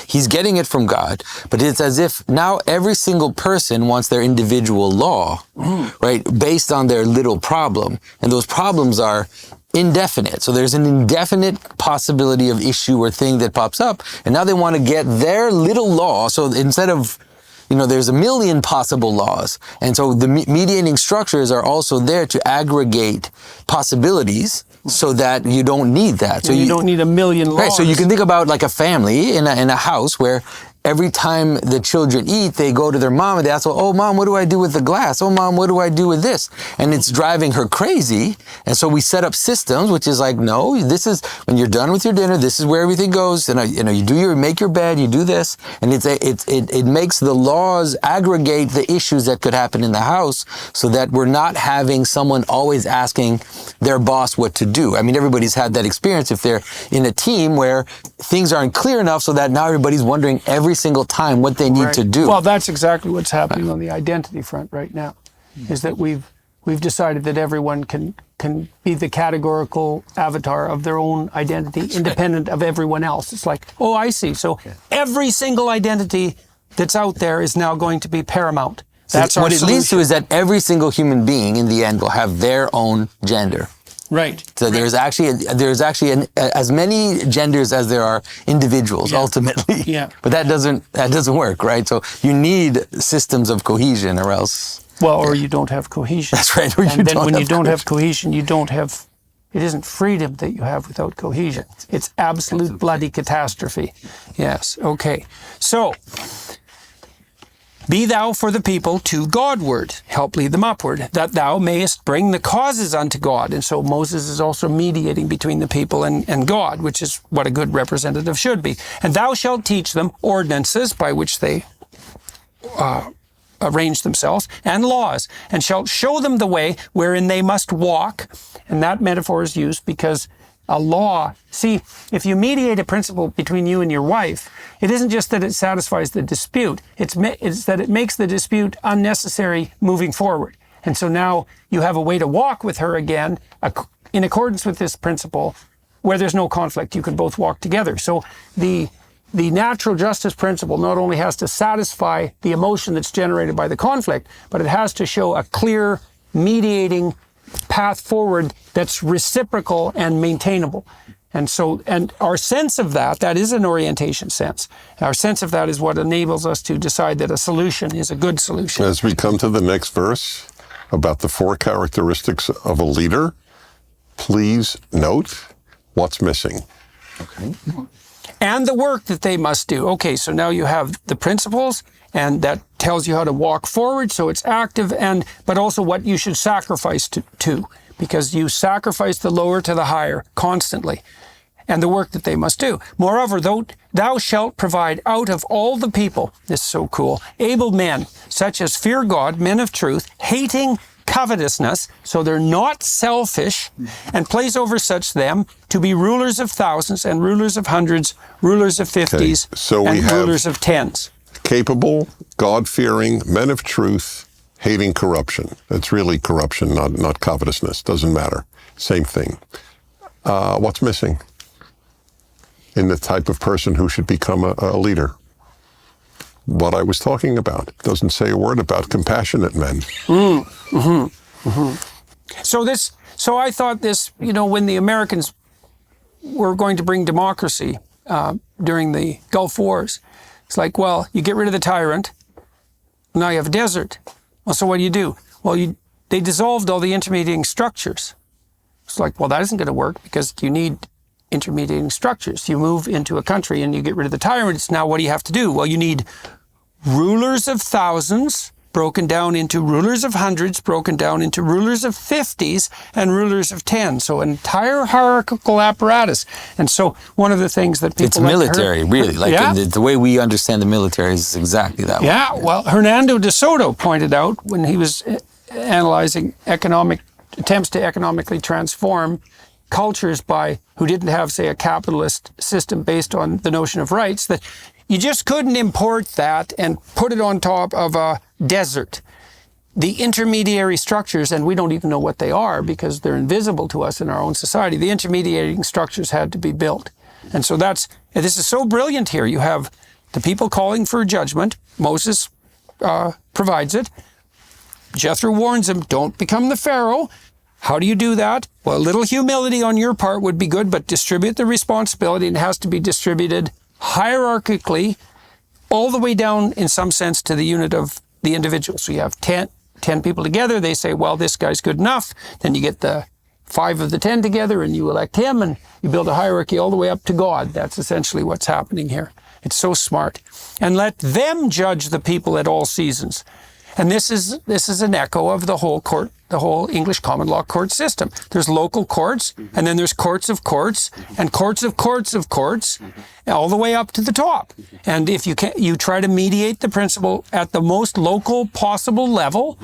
He's getting it from God, but it's as if now every single person wants their individual law, right, based on their little problem. And those problems are indefinite. So there's an indefinite possibility of issue or thing that pops up, and now they want to get their little law. So instead of, there's a million possible laws. And so the mediating structures are also there to aggregate possibilities so that you don't need that. So you don't need a million laws. Right, so you can think about like a family in a house where every time the children eat, they go to their mom and they ask, oh, Mom, what do I do with the glass? Oh, Mom, what do I do with this? And it's driving her crazy. And so we set up systems, which is like, no, this is, when you're done with your dinner, this is where everything goes. And you make your bed, you do this. And it makes the laws aggregate the issues that could happen in the house so that we're not having someone always asking their boss what to do. I mean, everybody's had that experience if they're in a team where things aren't clear enough so that now everybody's wondering every single time what they need to do. Well, that's exactly what's happening on the identity front right now, is that we've decided that everyone can be the categorical avatar of their own identity, independent of everyone else. It's like, oh, I see. So every single identity that's out there is now going to be paramount. That's what our it leads to solution. is that every single human being in the end will have their own gender. Right. So there's actually as many genders as there are individuals ultimately. Yeah. But that doesn't work, right? So you need systems of cohesion, or else. Well, or you don't have cohesion. That's right. Or And then when you don't have cohesion, you don't have. It isn't freedom that you have without cohesion. It's absolute bloody catastrophe. Yes. Okay. So. Be thou for the people to Godward, help lead them upward, that thou mayest bring the causes unto God. And so Moses is also mediating between the people and God, which is what a good representative should be. And thou shalt teach them ordinances by which they arrange themselves, and laws, and shalt show them the way wherein they must walk. And that metaphor is used because a law, see, if you mediate a principle between you and your wife, it isn't just that it satisfies the dispute, it's that it makes the dispute unnecessary moving forward. And so now you have a way to walk with her again in accordance with this principle where there's no conflict. You can both walk together. So the natural justice principle not only has to satisfy the emotion that's generated by the conflict, but it has to show a clear mediating path forward that's reciprocal and maintainable. And our sense of that is an orientation sense. Our sense of that is what enables us to decide that a solution is a good solution. As we come to the next verse, about the 4 characteristics of a leader, please note what's missing. And the work that they must do. Okay, so now you have the principles, and that tells you how to walk forward, so it's active, but also what you should sacrifice to, because you sacrifice the lower to the higher constantly, and the work that they must do. Moreover, thou shalt provide out of all the people, this is so cool, able men, such as fear God, men of truth, hating covetousness, so they're not selfish, and place over such them to be rulers of thousands and rulers of hundreds, rulers of 50s, so we and have rulers of 10s. Capable, God-fearing, men of truth, hating corruption. It's really corruption, not covetousness. Doesn't matter. Same thing. What's missing in the type of person who should become a leader? What I was talking about. Doesn't say a word about compassionate men. So I thought this, when the Americans were going to bring democracy during the Gulf Wars, it's like, well, you get rid of the tyrant, now you have a desert. Well, so what do? Well, they dissolved all the intermediating structures. It's like, well, that isn't going to work because you need intermediating structures. You move into a country and you get rid of the tyrants. Now, what do you have to do? Well, you need rulers of thousands broken down into rulers of hundreds, broken down into rulers of 50s and rulers of 10s. So an entire hierarchical apparatus. And so one of the things that people It's military, really. The way we understand the military is exactly that way. Yeah, well, Hernando de Soto pointed out when he was analyzing attempts to economically transform cultures who didn't have, say, a capitalist system based on the notion of rights, that you just couldn't import that and put it on top of a desert. The intermediary structures, and we don't even know what they are because they're invisible to us in our own society, the intermediating structures had to be built. And so this is so brilliant here. You have the people calling for judgment. Moses provides it. Jethro warns him, don't become the Pharaoh. How do you do that? Well, a little humility on your part would be good, but distribute the responsibility, and it has to be distributed hierarchically all the way down, in some sense, to the unit of the individual. So you have 10 people together. They say, well, this guy's good enough. Then you get the 5 of the 10 together and you elect him, and you build a hierarchy all the way up to God. That's essentially what's happening here. It's so smart. And let them judge the people at all seasons. And this is an echo of the whole English common law court system. There's local courts, and then there's courts of courts, and courts of courts of courts, all the way up to the top. And if you try to mediate the principle at the most local possible level,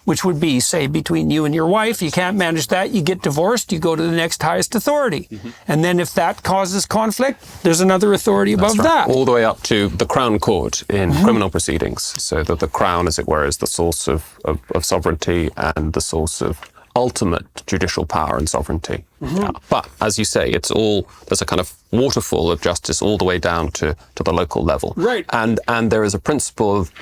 which would be, say, between you and your wife. You can't manage that. You get divorced. You go to the next highest authority. And then if that causes conflict, there's another authority above that. All the way up to the Crown Court in criminal proceedings. So that the Crown, as it were, is the source of sovereignty and the source of ultimate judicial power and sovereignty. But as you say, there's a kind of waterfall of justice all the way down to the local level. Right. And there is the principle of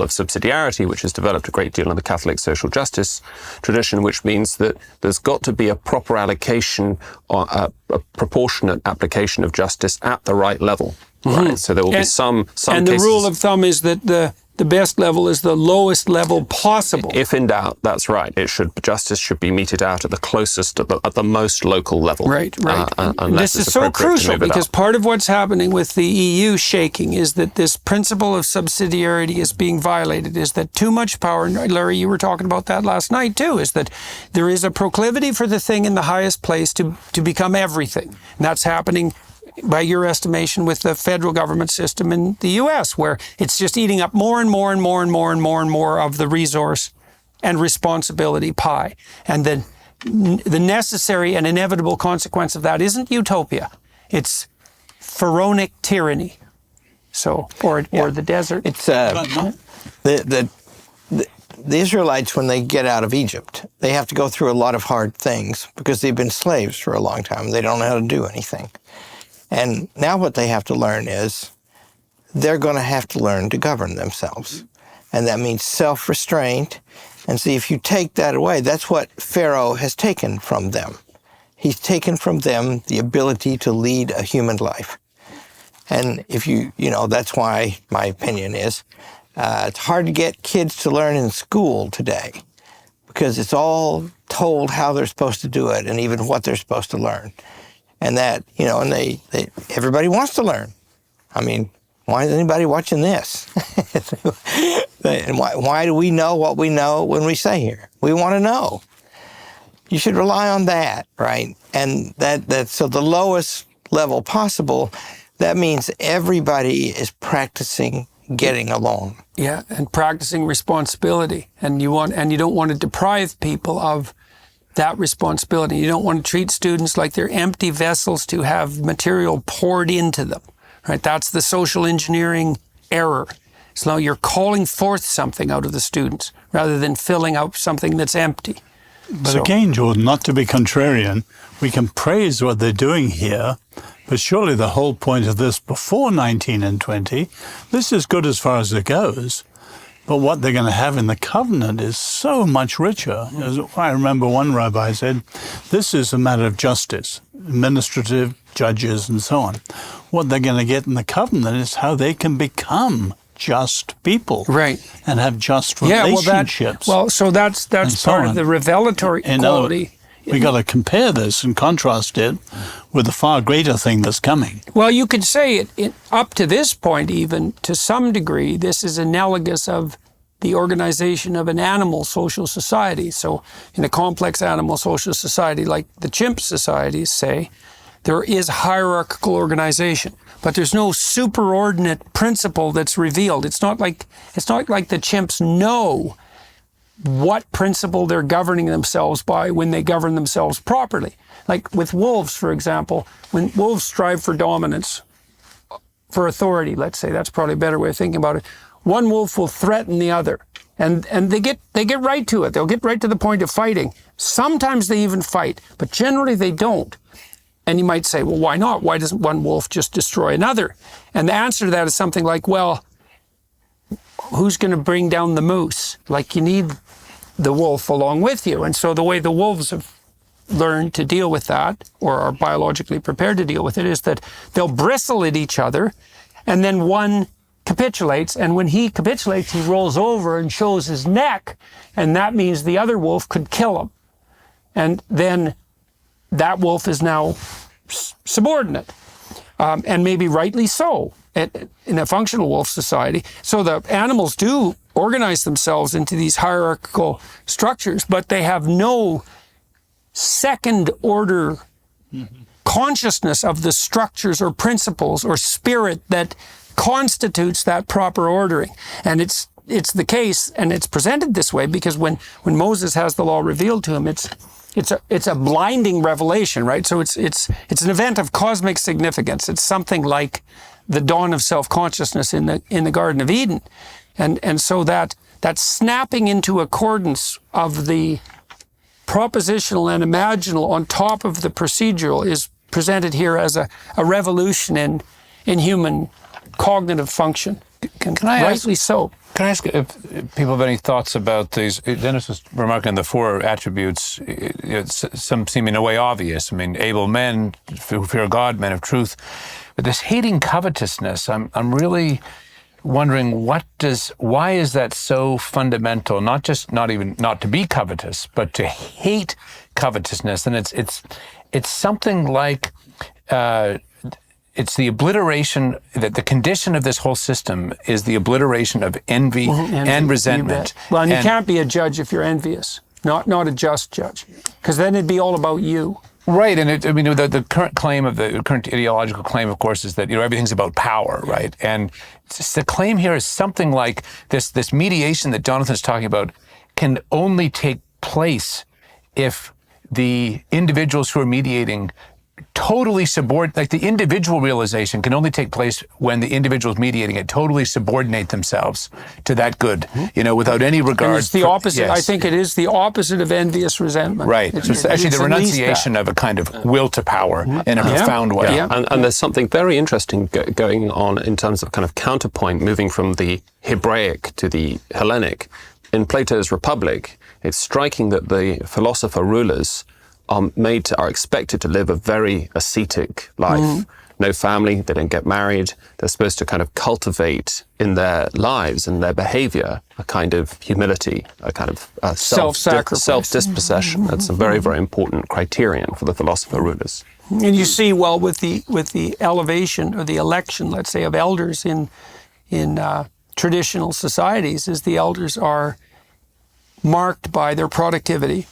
subsidiarity, which has developed a great deal in the Catholic social justice tradition, which means that there's got to be a proper allocation, a proportionate application of justice at the right level. Right. So there will be some and cases. The rule of thumb is that the best level is the lowest level possible. If in doubt, that's right. Justice should be meted out at the closest, at the most local level. Right. Unless This is it's so appropriate to crucial move it because up. part of what's happening with the EU shaking is that this principle of subsidiarity is being violated, is that too much power, and Larry, you were talking about that last night too, is that there is a proclivity for the thing in the highest place to become everything. And that's happening by your estimation with the federal government system in the US, where it's just eating up more and more and more and more and more and more of the resource and responsibility pie. And the necessary and inevitable consequence of that isn't utopia. It's pharaonic tyranny. So, or the desert. It's the Israelites, when they get out of Egypt, they have to go through a lot of hard things because they've been slaves for a long time. They don't know how to do anything. And now what they have to learn is they're going to have to learn to govern themselves. And that means self-restraint. And see, if you take that away, that's what Pharaoh has taken from them. He's taken from them the ability to lead a human life. And if that's why my opinion is, it's hard to get kids to learn in school today because it's all told how they're supposed to do it and even what they're supposed to learn. And that, and everybody wants to learn. I mean, why is anybody watching this? And why do we know what we know when we say here? We want to know. You should rely on that, right? And that's so the lowest level possible, that means everybody is practicing getting along. Yeah, and practicing responsibility. And you don't want to deprive people of that responsibility. You don't want to treat students like they're empty vessels to have material poured into them. Right? That's the social engineering error. So now you're calling forth something out of the students rather than filling out something that's empty. But again, Jordan, not to be contrarian, we can praise what they're doing here, but surely the whole point of this before 19 and 20, this is good as far as it goes. But what they're going to have in the covenant is so much richer. As I remember one rabbi said, this is a matter of justice, administrative, judges, and so on. What they're going to get in the covenant is how they can become just people, right, and have just relationships. So that's part of the revelatory quality. We got to compare this and contrast it with the far greater thing that's coming. Well, you could say it up to this point, even to some degree, this is analogous of the organization of an animal social society. So, in a complex animal social society like the chimp societies, say, there is hierarchical organization, but there's no superordinate principle that's revealed. It's not like the chimps know what principle they're governing themselves by when they govern themselves properly. Like with wolves, for example, when wolves strive for dominance, for authority, let's say, that's probably a better way of thinking about it. One wolf will threaten the other, and they get right to it. They'll get right to the point of fighting. Sometimes they even fight, but generally they don't. And you might say, well, why not? Why doesn't one wolf just destroy another? And the answer to that is something like, well, who's going to bring down the moose? Like, you need the wolf along with you. And so the way the wolves have learned to deal with that, or are biologically prepared to deal with it, is that they'll bristle at each other, and then one capitulates, and when he capitulates, he rolls over and shows his neck, and that means the other wolf could kill him. And then that wolf is now subordinate, and maybe rightly so in a functional wolf society. So the animals do organize themselves into these hierarchical structures, but they have no second order consciousness of the structures or principles or spirit that constitutes that proper ordering. And it's the case, and it's presented this way because when Moses has the law revealed to him, it's a blinding revelation, right? So it's an event of cosmic significance. It's something like the dawn of self-consciousness in the Garden of Eden, and so that snapping into accordance of the propositional and imaginal on top of the procedural is presented here as a revolution in human cognitive function. Can I rightly so. Can I ask if people have any thoughts about these? Dennis was remarking on the four attributes. Some seem in a way obvious. I mean, able men who fear God, men of truth. But this hating covetousness, I'm really wondering why is that so fundamental? Not to be covetous, but to hate covetousness. And it's something like. It's the obliteration, that the condition of this whole system is the obliteration of envy and resentment. Well, and you can't be a judge if you're envious, not a just judge, because then it'd be all about you. Right, and the current ideological claim, of course, is that everything's about power, right? And the claim here is something like this mediation that Jonathan's talking about can only take place if the individuals who are mediating totally like the individual realization can only take place when the individuals mediating it totally subordinate themselves to that good, without any regard. And it's the opposite. Yes. I think it is the opposite of envious resentment. Right. It's actually the renunciation of a kind of will to power in a profound way. Yeah. And there's something very interesting going on in terms of kind of counterpoint, moving from the Hebraic to the Hellenic. In Plato's Republic, it's striking that the philosopher rulers are expected to live a very ascetic life, no family, they don't get married. They're supposed to kind of cultivate in their lives and their behavior a kind of humility, a kind of Self-sacrifice. self-dispossession. That's a very, very important criterion for the philosopher rulers. And you see, well, with the elevation or the election, let's say, of elders in traditional societies, is the elders are marked by their productivity,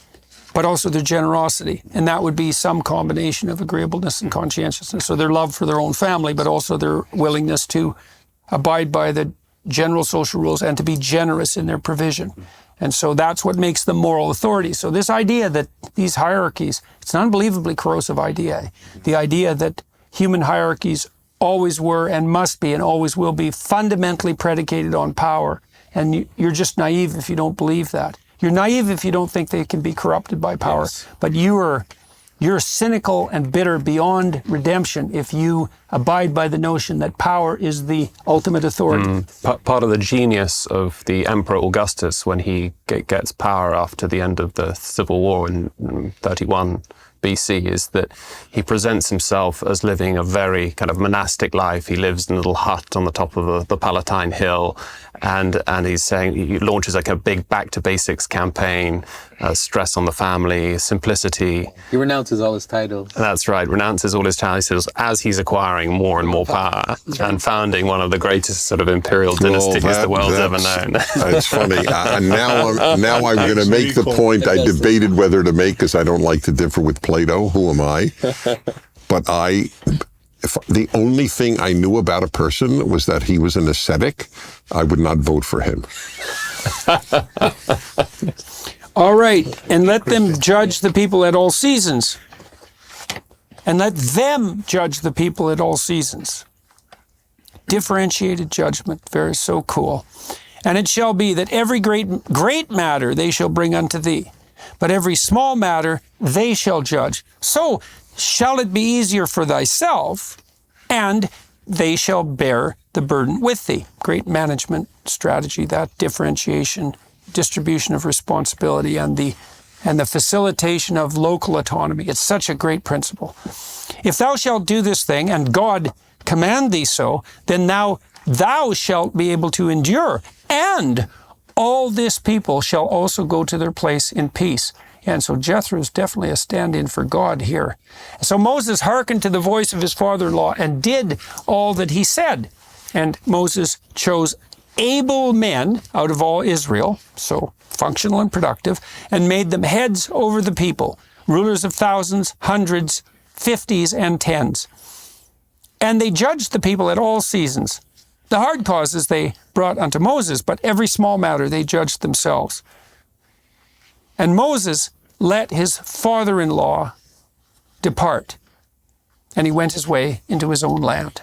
but also their generosity. And that would be some combination of agreeableness and conscientiousness. So their love for their own family, but also their willingness to abide by the general social rules and to be generous in their provision. And so that's what makes them moral authority. So this idea that these hierarchies, it's an unbelievably corrosive idea. The idea that human hierarchies always were and must be and always will be fundamentally predicated on power. And you're just naive if you don't believe that. You're naive if you don't think they can be corrupted by power. Yes. But you're cynical and bitter beyond redemption if you abide by the notion that power is the ultimate authority. Part of the genius of the Emperor Augustus when he gets power after the end of the Civil War in 31 BC is that he presents himself as living a very kind of monastic life. He lives in a little hut on the top of the Palatine Hill, and he's saying he launches like a big back to basics campaign, stress on the family, simplicity. He renounces all his titles. That's right, renounces all his titles as he's acquiring more and more power and founding one of the greatest sort of imperial dynasties the world's ever known. That's funny. Now I'm going to make the point I debated whether to make because I don't like to differ with Plato. Who am I? But if the only thing I knew about a person was that he was an ascetic, I would not vote for him. All right, and let them judge the people at all seasons. And let them judge the people at all seasons. Differentiated judgment, so cool. And it shall be that every great matter they shall bring unto thee, but every small matter they shall judge. So shall it be easier for thyself, and they shall bear the burden with thee. Great management strategy, that differentiation, distribution of responsibility, and the facilitation of local autonomy. It's such a great principle. If thou shalt do this thing, and God command thee so, then thou shalt be able to endure, and all this people shall also go to their place in peace. And so Jethro is definitely a stand-in for God here. So Moses hearkened to the voice of his father-in-law and did all that he said. And Moses chose able men out of all Israel, so functional and productive, and made them heads over the people, rulers of thousands, hundreds, 50s, and 10s. And they judged the people at all seasons. The hard causes they brought unto Moses, but every small matter they judged themselves. And Moses let his father-in-law depart, and he went his way into his own land.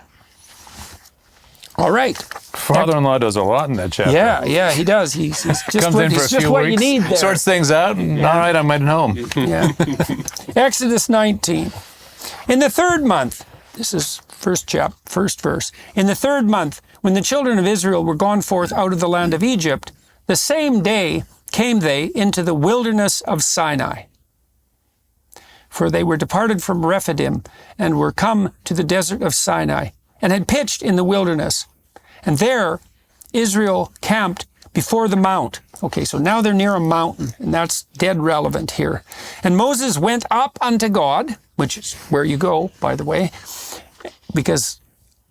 All right. Father-in-law does a lot in that chapter. Yeah, he does. He's just Comes in for a few what weeks, you need there. sorts things out, and all right, I'm heading home. Yeah. Exodus 19. In the third month, this is first verse. In the third month, when the children of Israel were gone forth out of the land of Egypt, the same day came they into the wilderness of Sinai. For they were departed from Rephidim and were come to the desert of Sinai and had pitched in the wilderness. And there Israel camped before the mount. Okay, so now they're near a mountain, and that's dead relevant here. And Moses went up unto God, which is where you go, by the way, because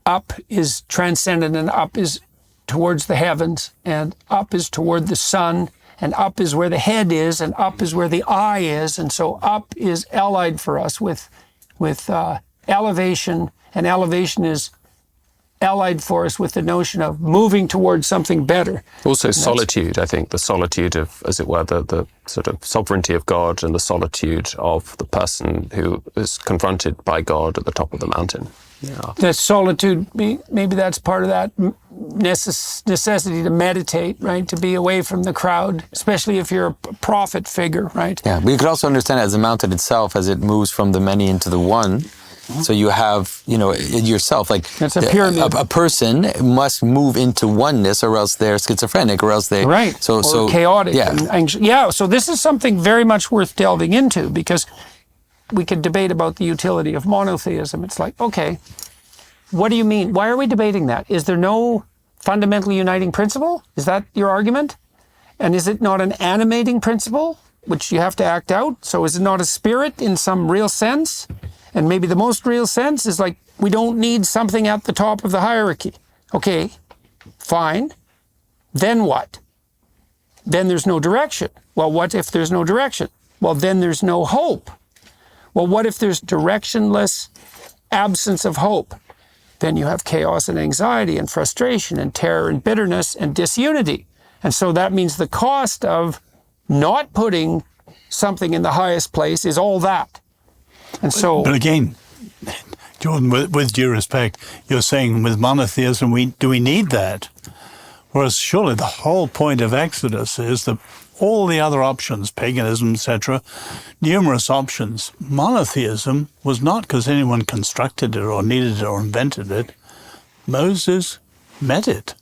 up is transcendent and up is towards the heavens, and up is toward the sun, and up is where the head is, and up is where the eye is, and so up is allied for us with elevation, and elevation is allied for us with the notion of moving towards something better. Also solitude, I think, the solitude of, as it were, the sort of sovereignty of God and the solitude of the person who is confronted by God at the top of the mountain. Yeah. That solitude, maybe that's part of that necessity to meditate, right? To be away from the crowd, especially if you're a prophet figure, right? Yeah, but you could also understand it as the mountain itself, as it moves from the many into the one. So you have, yourself, like that's a pyramid. A person must move into oneness, or else they're schizophrenic, or else they or chaotic. Yeah, and anxious. Yeah. So this is something very much worth delving into, because we could debate about the utility of monotheism. It's like, okay, What do you mean? Why are we debating that? Is there no fundamental uniting principle? Is that your argument? And is it not an animating principle, which you have to act out? So is it not a spirit in some real sense? And maybe the most real sense is like, we don't need something at the top of the hierarchy. Okay, fine. Then what? Then there's no direction. Well, what if there's no direction? Well, then there's no hope. Well, what if there's directionless absence of hope? Then you have chaos and anxiety and frustration and terror and bitterness and disunity. And so that means the cost of not putting something in the highest place is all that. And so... But again, Jordan, with due respect, you're saying with monotheism, do we need that? Whereas surely the whole point of Exodus is that all the other options, paganism, etc., numerous options. Monotheism was not because anyone constructed it or needed it or invented it. Moses met it.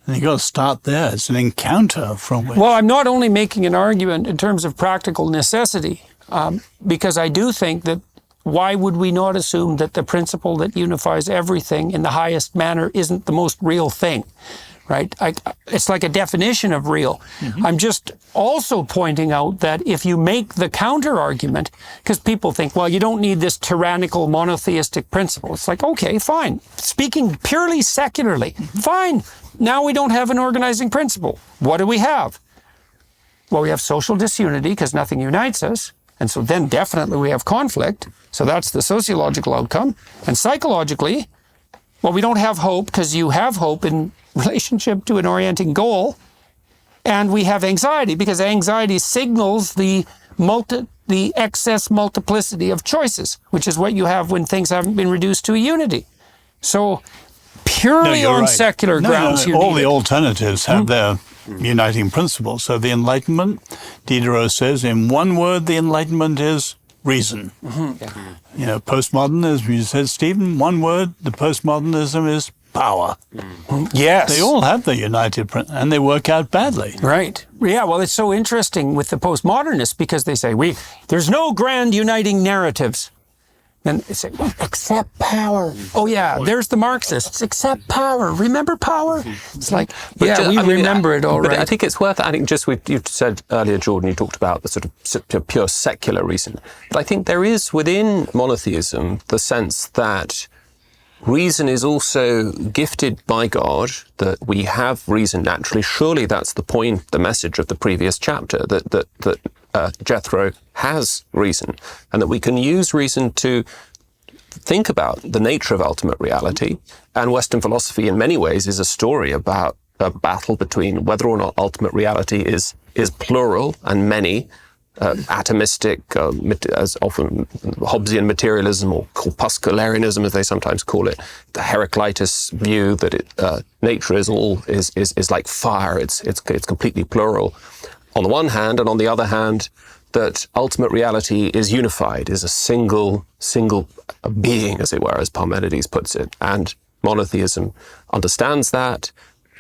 And you got to start there. It's an encounter from which... Well, I'm not only making an argument in terms of practical necessity, because I do think that why would we not assume that the principle that unifies everything in the highest manner isn't the most real thing, right? It's like a definition of real. Mm-hmm. I'm just also pointing out that if you make the counter argument, because people think, well, you don't need this tyrannical monotheistic principle. It's like, okay, fine. Speaking purely secularly, fine. Now we don't have an organizing principle. What do we have? Well, we have social disunity because nothing unites us. And so then definitely we have conflict. So that's the sociological outcome. And psychologically, well, we don't have hope because you have hope in relationship to an orienting goal. And we have anxiety because anxiety signals the excess multiplicity of choices, which is what you have when things haven't been reduced to a unity. So purely on secular grounds, all the alternatives have their uniting principles. So the Enlightenment, Diderot says, in one word, the Enlightenment is reason. Mm-hmm. You know, postmodern, as you said, Stephen, one word, the postmodernism is power. Mm-hmm. Yes. They all have the united principle, and they work out badly. Right. Yeah, well, it's so interesting with the postmodernists because they say, there's no grand uniting narratives. And they say, well, accept power. Oh, yeah, there's the Marxists. Accept power. Remember power? It's like, we remember it all, but right? I think it's worth adding, you said earlier, Jordan, you talked about the sort of pure secular reason. But I think there is within monotheism the sense that reason is also gifted by God, that we have reason naturally. Surely that's the point, the message of the previous chapter, that Jethro has reason, and that we can use reason to think about the nature of ultimate reality. And Western philosophy in many ways is a story about a battle between whether or not ultimate reality is plural and many, atomistic, as often Hobbesian materialism or corpuscularianism, as they sometimes call it, the Heraclitus view that nature is like fire, it's completely plural on the one hand, and on the other hand, that ultimate reality is unified, is a single being, as it were, as Parmenides puts it. And monotheism understands that.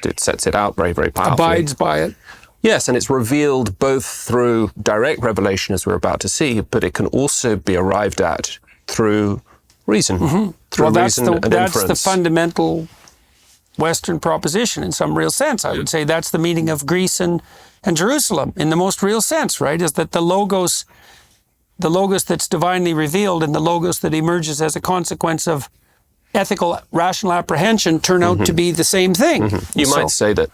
It sets it out very, very powerfully. Abides by it. Yes, and it's revealed both through direct revelation, as we're about to see, but it can also be arrived at through reason. Mm-hmm. Through reason and inference. That's the fundamental Western proposition in some real sense. I would say that's the meaning of Greece and Jerusalem in the most real sense, right? Is that the logos that's divinely revealed and the logos that emerges as a consequence of ethical, rational apprehension turn out to be the same thing. Mm-hmm. You might say that,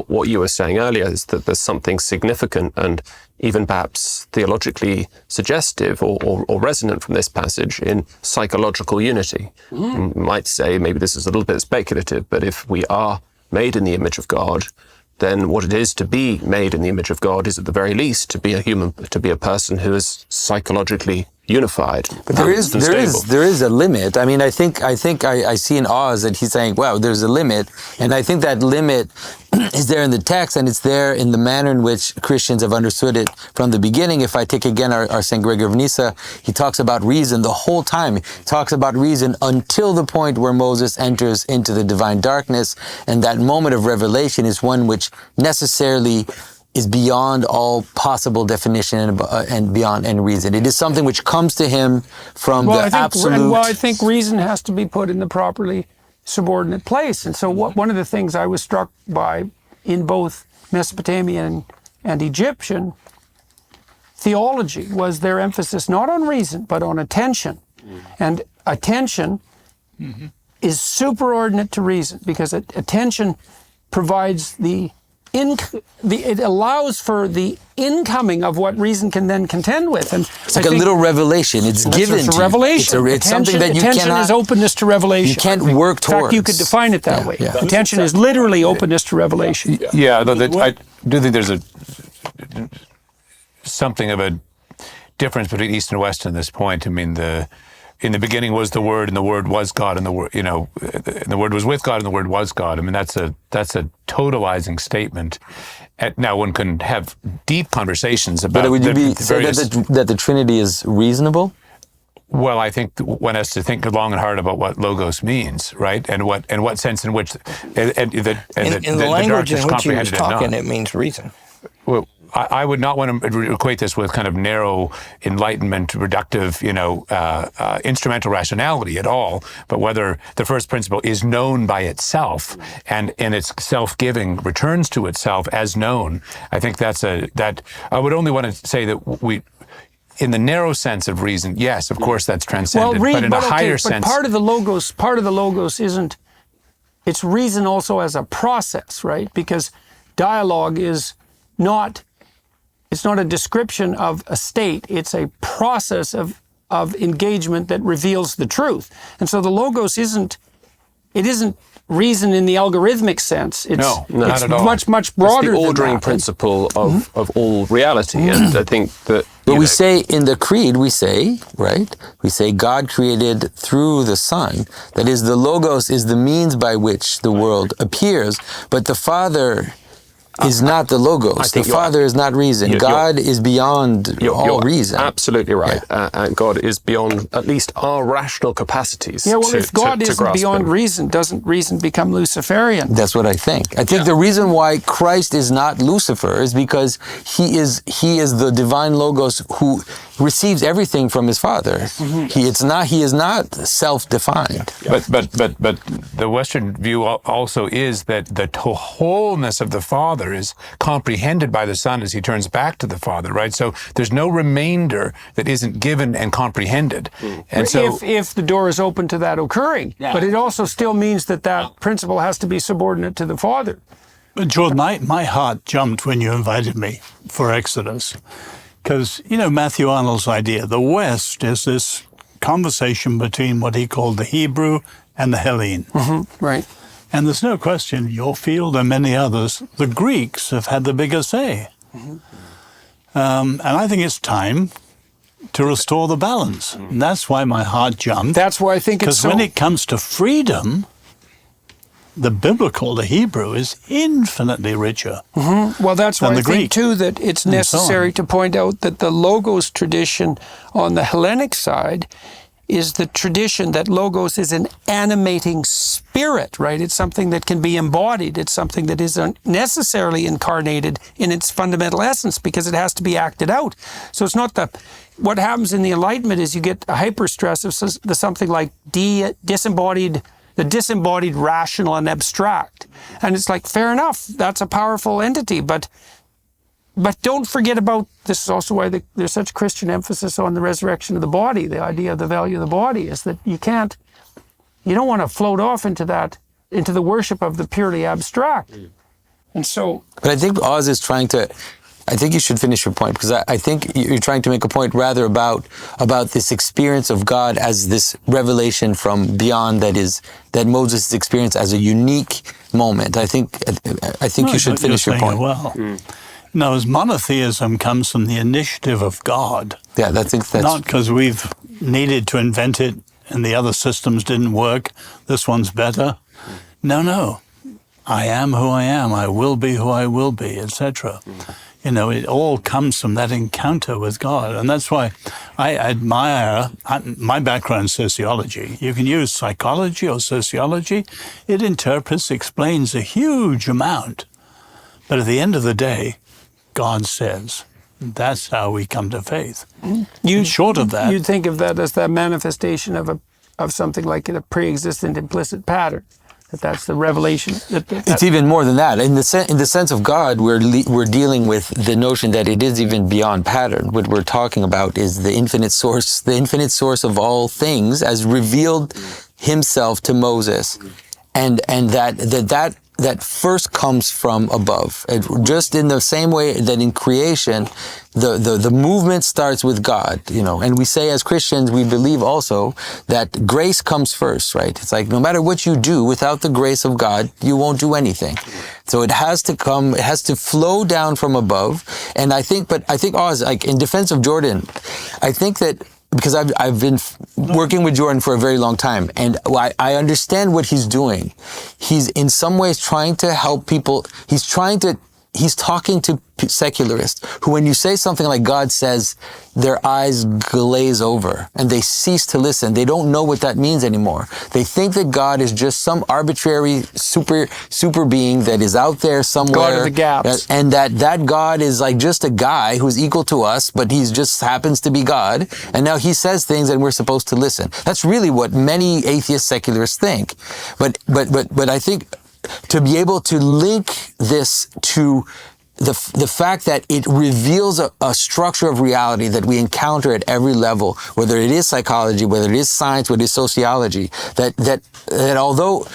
what you were saying earlier is that there's something significant and even perhaps theologically suggestive or resonant from this passage in psychological unity. You might say, maybe this is a little bit speculative, but if we are made in the image of God, then what it is to be made in the image of God is at the very least to be a person who is psychologically unified. But there is a limit. I mean, I think I see in Oz that he's saying, wow, there's a limit. And I think that limit is there in the text, and it's there in the manner in which Christians have understood it from the beginning. If I take again our St. Gregory of Nyssa, he talks about reason the whole time. He talks about reason until the point where Moses enters into the divine darkness. And that moment of revelation is one which necessarily is beyond all possible definition and beyond any reason. It is something which comes to him from the absolute. Well, I think reason has to be put in the properly subordinate place. And so one of the things I was struck by in both Mesopotamian and Egyptian theology was their emphasis not on reason, but on attention. And attention is superordinate to reason, because attention provides it allows for the incoming of what reason can then contend with. And it's like a little revelation. It's given to you. Revelation. It's something that you cannot. Attention is openness to revelation. You can't work towards. In fact, you could define it that way. Yeah. Attention is literally openness to revelation. Yeah, I do think there's something of a difference between East and West in this point. I mean, in the beginning was the Word, and the Word was God, and the Word, the Word was with God, and the Word was God. I mean, that's a totalizing statement. Now, one can have deep conversations about. But would you say that the Trinity is reasonable? Well, I think one has to think long and hard about what logos means, right? And what sense in which in the language in which he was talking, it means reason. Well, I would not want to equate this with kind of narrow Enlightenment, reductive, instrumental rationality at all, but whether the first principle is known by itself and in its self-giving returns to itself as known. I think that I would only want to say that in the narrow sense of reason, yes, of course, that's transcendent, but in a higher sense. Part of the logos isn't, it's reason also as a process, right? Because dialogue is not, it's not a description of a state, it's a process of engagement that reveals the truth. And so the logos isn't reason in the algorithmic sense. It's not at all. much broader it's the ordering than that. Principle of all reality. And I think that... But we say in the Creed, we say God created through the Son. That is, the logos is the means by which the world appears, but the Father is not the logos. The Father is not reason. God is beyond all reason. Absolutely right. Yeah. God is beyond at least our rational capacities. Yeah, well, if God isn't beyond reason, doesn't reason become Luciferian? That's what I think. I think the reason why Christ is not Lucifer is because he is the divine logos who receives everything from his Father. Mm-hmm. He is not self-defined. Yeah. But the Western view also is that the wholeness of the Father is comprehended by the Son as he turns back to the Father, right? So there's no remainder that isn't given and comprehended. And so if the door is open to that occurring, but it also still means that principle has to be subordinate to the Father. Jordan, my heart jumped when you invited me for Exodus. Because, Matthew Arnold's idea, the West is this conversation between what he called the Hebrew and the Hellene. Mm-hmm. Right. And there's no question, your field and many others, the Greeks have had the bigger say. Mm-hmm. And I think it's time to restore the balance. And that's why my heart jumped. That's why I think it's so... Because when it comes to freedom, the biblical, the Hebrew, is infinitely richer. Mm-hmm. Well, that's why I think, too, that it's necessary to point out that the Logos tradition on the Hellenic side is the tradition that Logos is an animating spirit, right? It's something that can be embodied. It's something that isn't necessarily incarnated in its fundamental essence because it has to be acted out. So it's not what happens in the Enlightenment is you get a hyperstress of something like the disembodied rational and abstract. And it's like, fair enough, that's a powerful entity, but don't forget about, this is also why there's such Christian emphasis on the resurrection of the body. The idea of the value of the body is that you don't want to float off into the worship of the purely abstract. And so... But I think Oz is trying to... I think you should finish your point, because I think you're trying to make a point rather about this experience of God as this revelation from beyond that Moses experienced as a unique moment. I think you should finish your point. Well, no, as monotheism comes from the initiative of God. Yeah, that's not because we've needed to invent it and the other systems didn't work. This one's better. No. I am who I am. I will be who I will be, etc. It all comes from that encounter with God. And that's why I admire, my background is sociology. You can use psychology or sociology. It interprets, explains a huge amount. But at the end of the day, God says. That's how we come to faith. You, Short of that, you'd think of that as the manifestation of something like a pre-existent implicit pattern. That's the revelation. It's even more than that. In the sense of God, we're dealing with the notion that it is even beyond pattern. What we're talking about is the infinite source of all things, as revealed Himself to Moses, and that first comes from above. Just in the same way that in creation, the movement starts with God, and we say as Christians, we believe also that grace comes first, right? It's like no matter what you do, without the grace of God, you won't do anything. So it has to flow down from above. And I think Oz, like in defense of Jordan, I think that because I've been working with Jordan for a very long time, and I understand what he's doing. He's in some ways trying to help people. He's talking to secularists who, when you say something like God says, their eyes glaze over and they cease to listen. They don't know what that means anymore. They think that God is just some arbitrary super being that is out there somewhere. God of the gaps. And that God is like just a guy who's equal to us, but he just happens to be God. And now he says things and we're supposed to listen. That's really what many atheist secularists think. But I think to be able to link this to the fact that it reveals a structure of reality that we encounter at every level, whether it is psychology, whether it is science, whether it is sociology, that although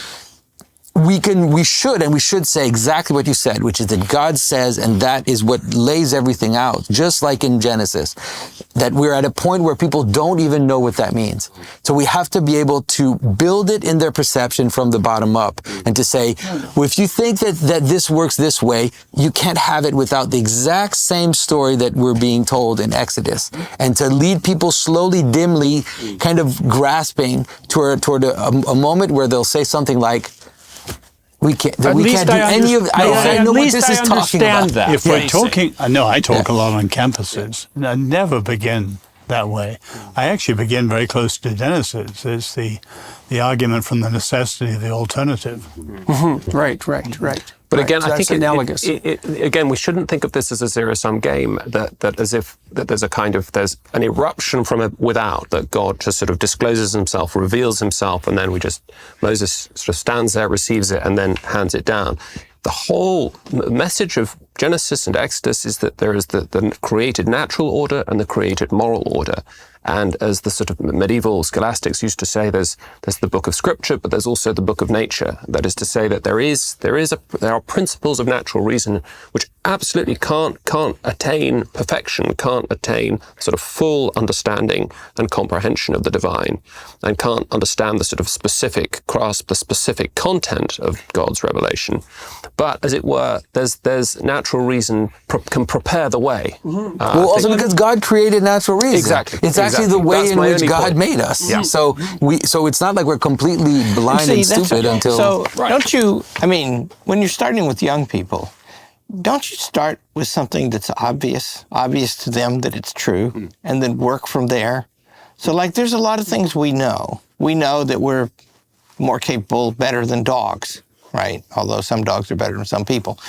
we should say exactly what you said, which is that God says, and that is what lays everything out, just like in Genesis, that we're at a point where people don't even know what that means. So we have to be able to build it in their perception from the bottom up and to say, well, if you think that this works this way, you can't have it without the exact same story that we're being told in Exodus. And to lead people slowly, dimly, kind of grasping toward a moment where they'll say something like, we can't do any of. I know what this is talking about. That. If we're talking, I talk a lot on campuses. I never begin that way. I actually begin very close to Genesis. It's the argument from the necessity of the alternative. Mm-hmm. Right. But again, so I think analogous. Again, we shouldn't think of this as a zero-sum game. That as if that there's an eruption from without, that God just sort of discloses Himself, reveals Himself, and then Moses sort of stands there, receives it, and then hands it down. The whole message of Genesis and Exodus is that there is the created natural order and the created moral order. And as the sort of medieval scholastics used to say, there's the book of Scripture, but there's also the book of nature. That is to say that there are principles of natural reason which absolutely can't attain perfection, can't attain sort of full understanding and comprehension of the divine, and can't understand grasp the specific content of God's revelation. But as it were, there's natural reason can prepare the way. Mm-hmm. Also because God created natural reason. Exactly. It's actually the way in which God made us. Yeah. So it's not like we're completely blind and stupid until. So don't you? I mean, when you're starting with young people, don't you start with something that's obvious to them that it's true, and then work from there? So like, there's a lot of things we know. We know that we're more capable, better than dogs, right? Although some dogs are better than some people,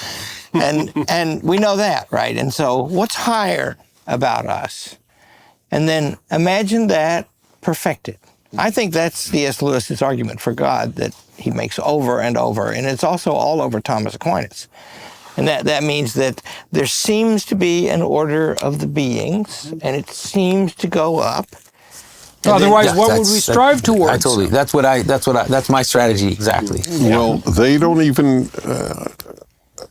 and we know that, right? And so, what's higher about us? And then imagine that perfected. I think that's C.S. Lewis's argument for God that he makes over and over, and it's also all over Thomas Aquinas. And that means that there seems to be an order of the beings, and it seems to go up. Otherwise, what would we strive towards? Totally. That's my strategy exactly. Well, they don't even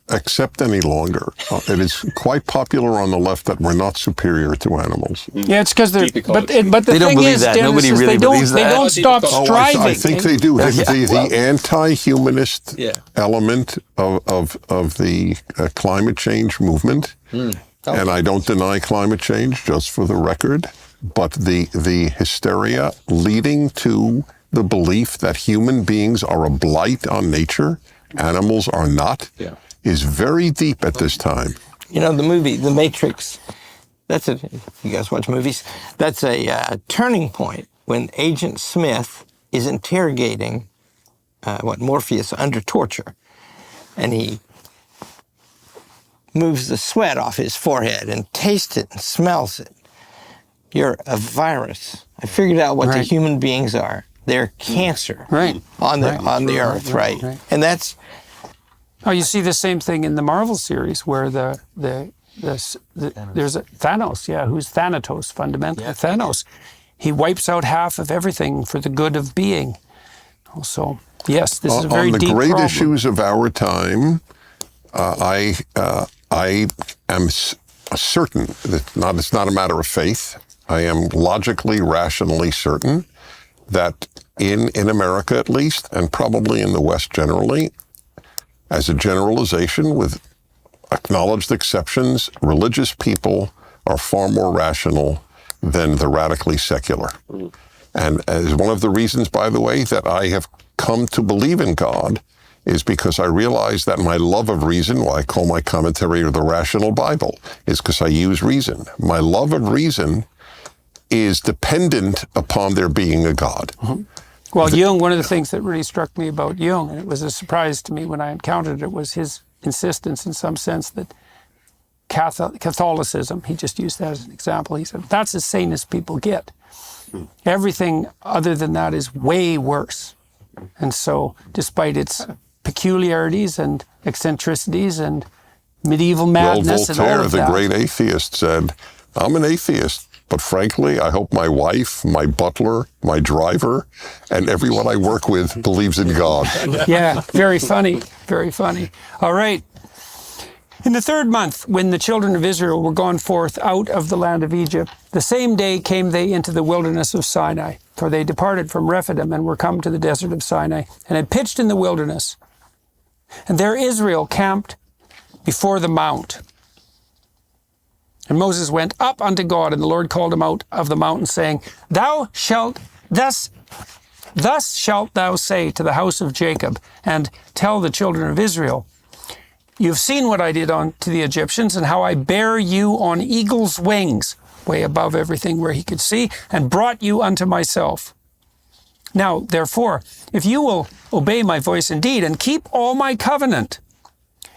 accept any longer. It is quite popular on the left that we're not superior to animals. Yeah, it's because they're. But the They don't thing believe is, that. Dennis, Nobody is really they don't. believes They that. don't stop striving. I think they do. The anti-humanist element of the climate change movement, and I don't deny climate change, just for the record, but the hysteria leading to the belief that human beings are a blight on nature, animals are not, is very deep at this time. You know, the movie, The Matrix, you guys watch movies? That's a turning point when Agent Smith is interrogating Morpheus under torture. And he moves the sweat off his forehead and tastes it and smells it. You're a virus. I figured out what the Right. human beings are. They're cancer Right. on the earth, right? And that's Oh, you see the same thing in the Marvel series where there's a Thanos, who's Thanatos, fundamentally Thanos. He wipes out half of everything for the good of being. So, yes, this is a very on the deep great problem. issues of our time, I am certain that it's not a matter of faith. I am logically, rationally certain that in America at least, and probably in the West generally, as a generalization with acknowledged exceptions, religious people are far more rational than the radically secular. And as one of the reasons, by the way, that I have come to believe in God is because I realize that my love of reason, why I call my commentary the Rational Bible, is because I use reason. My love of reason is dependent upon there being a God. Well, Jung, one of the things that really struck me about Jung, and it was a surprise to me when I encountered it, was his insistence in some sense that Catholicism, he just used that as an example, he said, that's as sane as people get. Everything other than that is way worse. And so, despite its peculiarities and eccentricities and medieval madness and all Voltaire, of the that. great atheist, said, I'm an atheist, but frankly, I hope my wife, my butler, my driver, and everyone I work with believes in God. Yeah, very funny, very funny. All right. In the third month, when the children of Israel were gone forth out of the land of Egypt, the same day came they into the wilderness of Sinai, for they departed from Rephidim and were come to the desert of Sinai, and had pitched in the wilderness. And there Israel camped before the mount. And Moses went up unto God, and the Lord called him out of the mountain, saying, Thus shalt thou say to the house of Jacob, and tell the children of Israel, You've seen what I did to the Egyptians, and how I bare you on eagle's wings, way above everything where he could see, and brought you unto myself. Now, therefore, if you will obey my voice indeed, and keep all my covenant,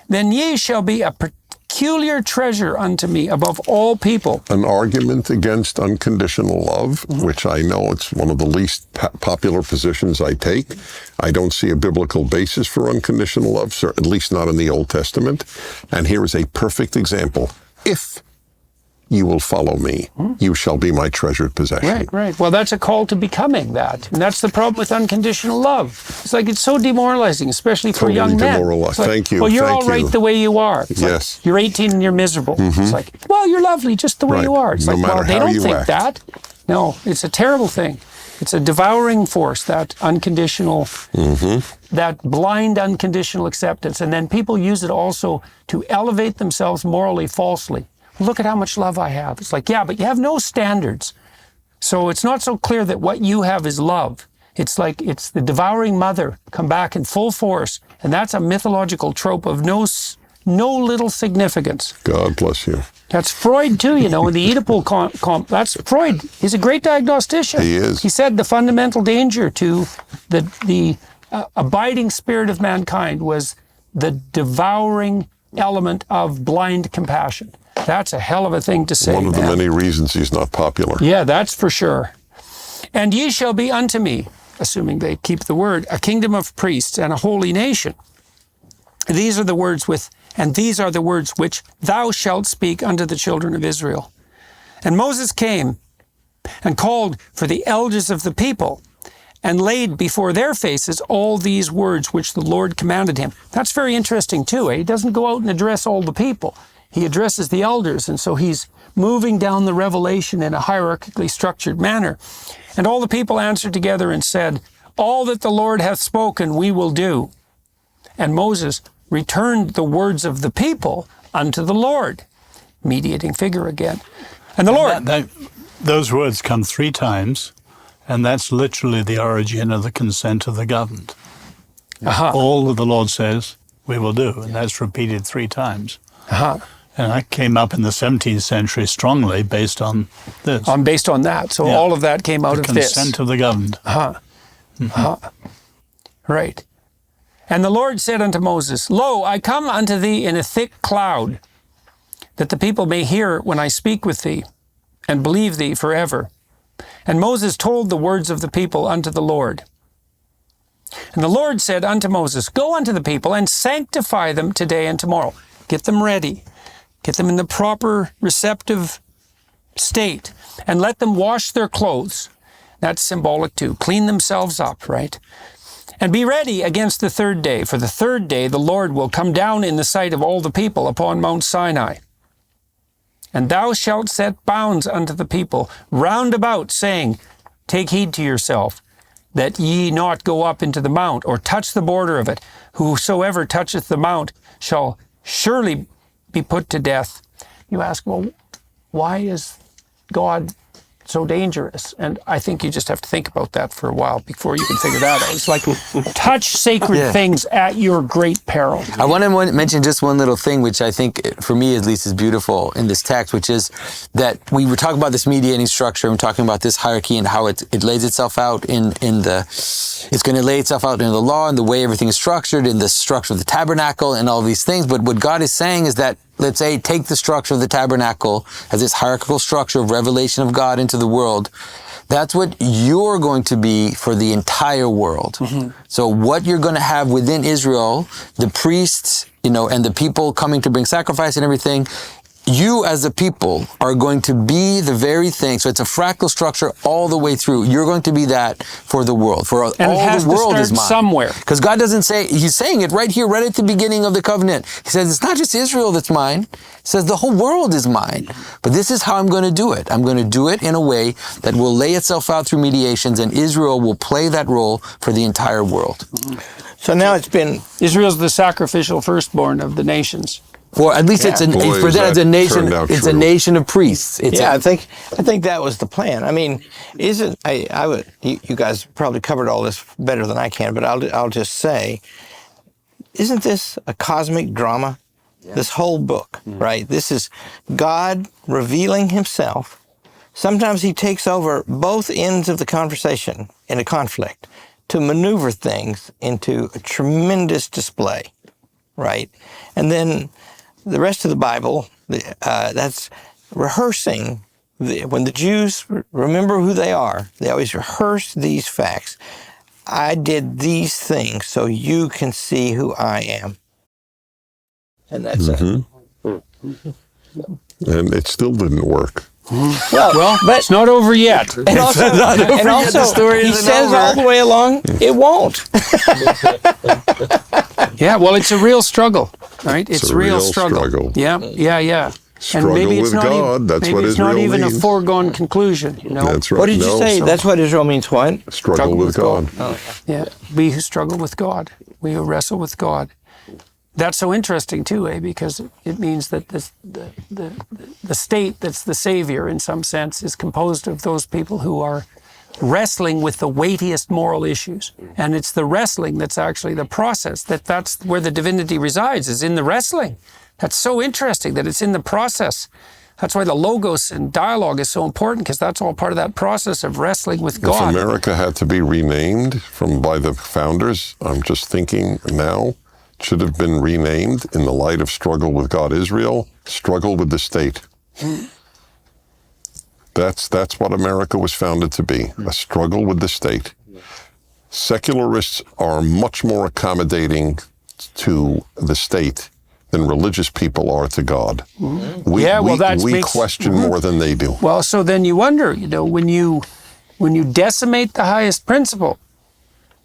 then ye shall be a peculiar treasure unto me above all people. An argument against unconditional love, which I know it's one of the least popular positions I take. I don't see a biblical basis for unconditional love, at least not in the Old Testament. And here is a perfect example. If you will follow me, you shall be my treasured possession. Right. Well, that's a call to becoming that. And that's the problem with unconditional love. It's like it's so demoralizing, especially for Totally young men. demoralizing. It's like, Thank you, Well, you're thank all right you. the way you are. It's like, Yes. you're 18 and you're miserable. It's like, well, you're lovely just the way Right. you are. It's No like, well, matter they how don't you think act. that. No, it's a terrible thing. It's a devouring force, that unconditional, that blind unconditional acceptance. And then people use it also to elevate themselves morally falsely. Look at how much love I have. It's like, yeah, but you have no standards. So it's not so clear that what you have is love. It's like it's the devouring mother come back in full force. And that's a mythological trope of no little significance. God bless you. That's Freud too, in the Oedipal that's Freud. He's a great diagnostician. He is. He said the fundamental danger to the abiding spirit of mankind was the devouring element of blind compassion. That's a hell of a thing to say. One of the man. many reasons he's not popular. Yeah, that's for sure. And ye shall be unto me, assuming they keep the word, a kingdom of priests and a holy nation. These are the words which thou shalt speak unto the children of Israel. And Moses came and called for the elders of the people and laid before their faces all these words which the Lord commanded him. That's very interesting too. He doesn't go out and address all the people. He addresses the elders, and so he's moving down the revelation in a hierarchically structured manner. And all the people answered together and said, All that the Lord hath spoken we will do. And Moses returned the words of the people unto the Lord. Mediating figure again. And the Lord... Those words come 3 times, and that's literally the origin of the consent of the governed. All that the Lord says, we will do, and that's repeated 3 times. And I came up in the 17th century strongly based on this. Based on that. So all of that came out of this. Consent of the governed. Right. And the Lord said unto Moses, Lo, I come unto thee in a thick cloud, that the people may hear when I speak with thee, and believe thee forever. And Moses told the words of the people unto the Lord. And the Lord said unto Moses, Go unto the people, and sanctify them today and tomorrow. Get them ready. Get them in the proper receptive state, and let them wash their clothes. That's symbolic too. Clean themselves up, right? And be ready against the third day, for the third day the Lord will come down in the sight of all the people upon Mount Sinai. And thou shalt set bounds unto the people round about, saying, Take heed to yourself, that ye not go up into the mount, or touch the border of it. Whosoever toucheth the mount shall surely be put to death. You ask, well, why is God so dangerous? And I think you just have to think about that for a while before you can figure that out. It's like, touch sacred things at your great peril. I want to mention just one little thing, which I think, for me at least, is beautiful in this text, which is that we were talking about this mediating structure, and talking about this hierarchy and how it lays itself out it's going to lay itself out in the law and the way everything is structured, in the structure of the tabernacle and all these things. But what God is saying is that, let's say, take the structure of the tabernacle as this hierarchical structure of revelation of God into the world. That's what you're going to be for the entire world. Mm-hmm. So what you're going to have within Israel, the priests, and the people coming to bring sacrifice and everything, you as a people are going to be the very thing. So it's a fractal structure all the way through. You're going to be that for the world. For all the world is mine. Somewhere. Because God doesn't say, he's saying it right here, right at the beginning of the covenant. He says, it's not just Israel that's mine. He says, the whole world is mine. But this is how I'm going to do it. I'm going to do it in a way that will lay itself out through mediations, and Israel will play that role for the entire world. So now it's been... Israel's the sacrificial firstborn of the nations. Or at least it's for them as a nation. It's a nation of priests. I think that was the plan. I mean, you guys probably covered all this better than I can, but I'll just say, isn't this a cosmic drama? Yeah. This whole book, right? This is God revealing himself. Sometimes he takes over both ends of the conversation in a conflict to maneuver things into a tremendous display, right? And then the rest of the Bible, that's rehearsing. When the Jews remember who they are, they always rehearse these facts. I did these things so you can see who I am. And that's it. And it still didn't work. Well, but it's not over yet. And also, he says all the way along, it won't. Yeah, well, it's a real struggle, right? It's a real struggle. Yeah. Struggle and maybe it's with not God, even, that's maybe what it's Israel not even means. a foregone conclusion, That's right. What did you say? That's what Israel means, what? Struggle with God. Yeah, we who struggle with God, we who wrestle with God. That's so interesting too, because it means that the state that's the savior, in some sense, is composed of those people who are wrestling with the weightiest moral issues. And it's the wrestling that's actually the process, that's where the divinity resides, is in the wrestling. That's so interesting that it's in the process. That's why the logos and dialogue is so important, because that's all part of that process of wrestling with God. If America had to be renamed by the founders, I'm just thinking now, should have been renamed in the light of struggle with God, Israel, struggle with the state. That's what America was founded to be, a struggle with the state. Secularists are much more accommodating to the state than religious people are to God. We question more than they do. Well, so then you wonder, when you decimate the highest principle,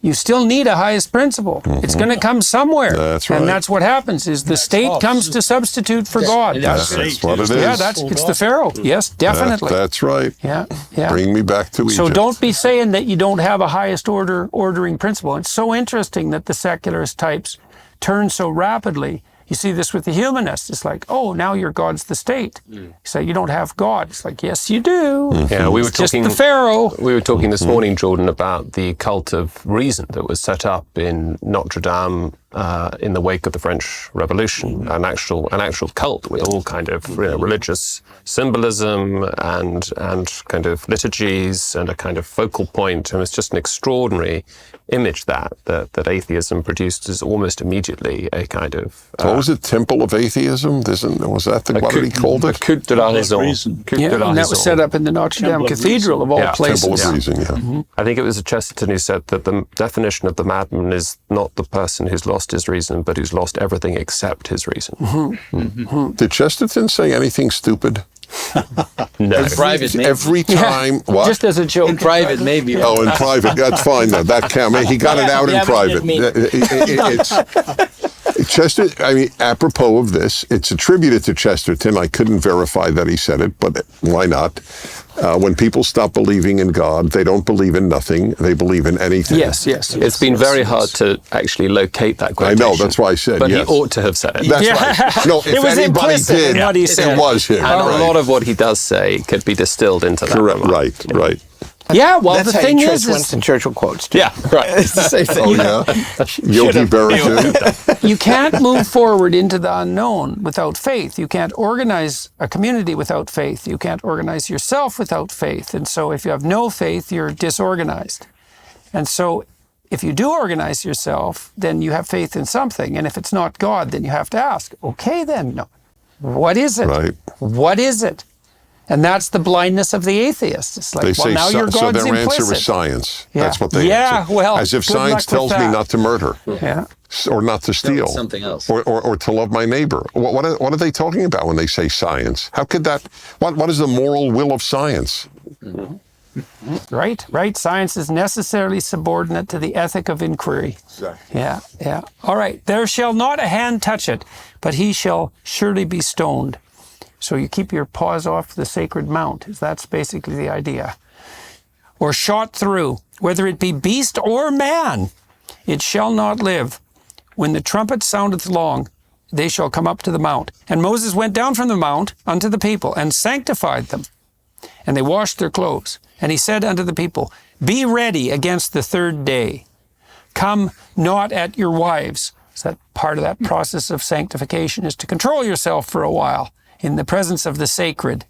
you still need a highest principle. It's going to come somewhere. That's right. And that's what happens, is the state comes to substitute for God. That's what it is. Yeah, it's the Pharaoh. Yes, definitely. That's right. Yeah. Bring me back to Egypt. So don't be saying that you don't have a highest ordering principle. It's so interesting that the secularist types turn so rapidly. You see this with the humanists. It's like, oh, now your God's the state. You say you don't have God. It's like, yes, you do. Yeah, we were just talking the Pharaoh. We were talking this morning, Jordan, about the cult of reason that was set up in Notre Dame in the wake of the French Revolution, an actual cult with all kind of religious symbolism and kind of liturgies and a kind of focal point. And it's just an extraordinary image that atheism produced is almost immediately a kind of... what was it? Temple of Atheism? Was that what he called it? Culte de la raison. Yeah, and that was set up in the Notre Dame Cathedral of all places. Temple of Reason, yeah. Mm-hmm. I think it was Chesterton who said that the definition of the madman is not the person who's lost his reason, but who's lost everything except his reason. Mm-hmm. Mm-hmm. Did Chesterton say anything stupid? No. In private, maybe. Every time, what? Just as a joke. In private, maybe. Oh, in private. That's fine, though. That counts. He got it out in private. Chester, I mean, apropos of this, it's attributed to Chesterton. I couldn't verify that he said it, but why not? When people stop believing in God, they don't believe in nothing. They believe in anything. Yes. It's been very hard to actually locate that I quotation. know, that's why I said but yes. he ought to have said it. That's right. No, if It was anybody implicit in did, what he said. it was him. And right. a lot of what he does say could be distilled into that. Correct. remark. Right. Yeah, well, That's the how thing you is trace Winston Churchill quotes, too. Yeah, right. It's the same thing. Oh, yeah? Yogi Berra, too? you can't move forward into the unknown without faith. You can't organize a community without faith. You can't organize yourself without faith. And so if you have no faith, you're disorganized. And so if you do organize yourself, then you have faith in something. And if it's not God, then you have to ask, okay, then, no. What is it? Right. What is it? And that's the blindness of the atheist. It's like, They well, say now your so God's their implicit. answer is science. Yeah. That's what they Yeah, answer. well, as if good science luck with tells me that. not to murder. Yeah. Or not to steal. something else. Or to love my neighbor. What are they talking about when they say science? How could that... What is the moral will of science? Right. Science is necessarily subordinate to the ethic of inquiry. Exactly. Yeah. All right. There shall not a hand touch it, but he shall surely be stoned. So you keep your paws off the sacred mount. That's basically the idea. Or shot through, whether it be beast or man, it shall not live. When the trumpet soundeth long, they shall come up to the mount. And Moses went down from the mount unto the people and sanctified them. And they washed their clothes. And he said unto the people, be ready against the third day. Come not at your wives. So that part of that process of sanctification is to control yourself for a while in the presence of the sacred.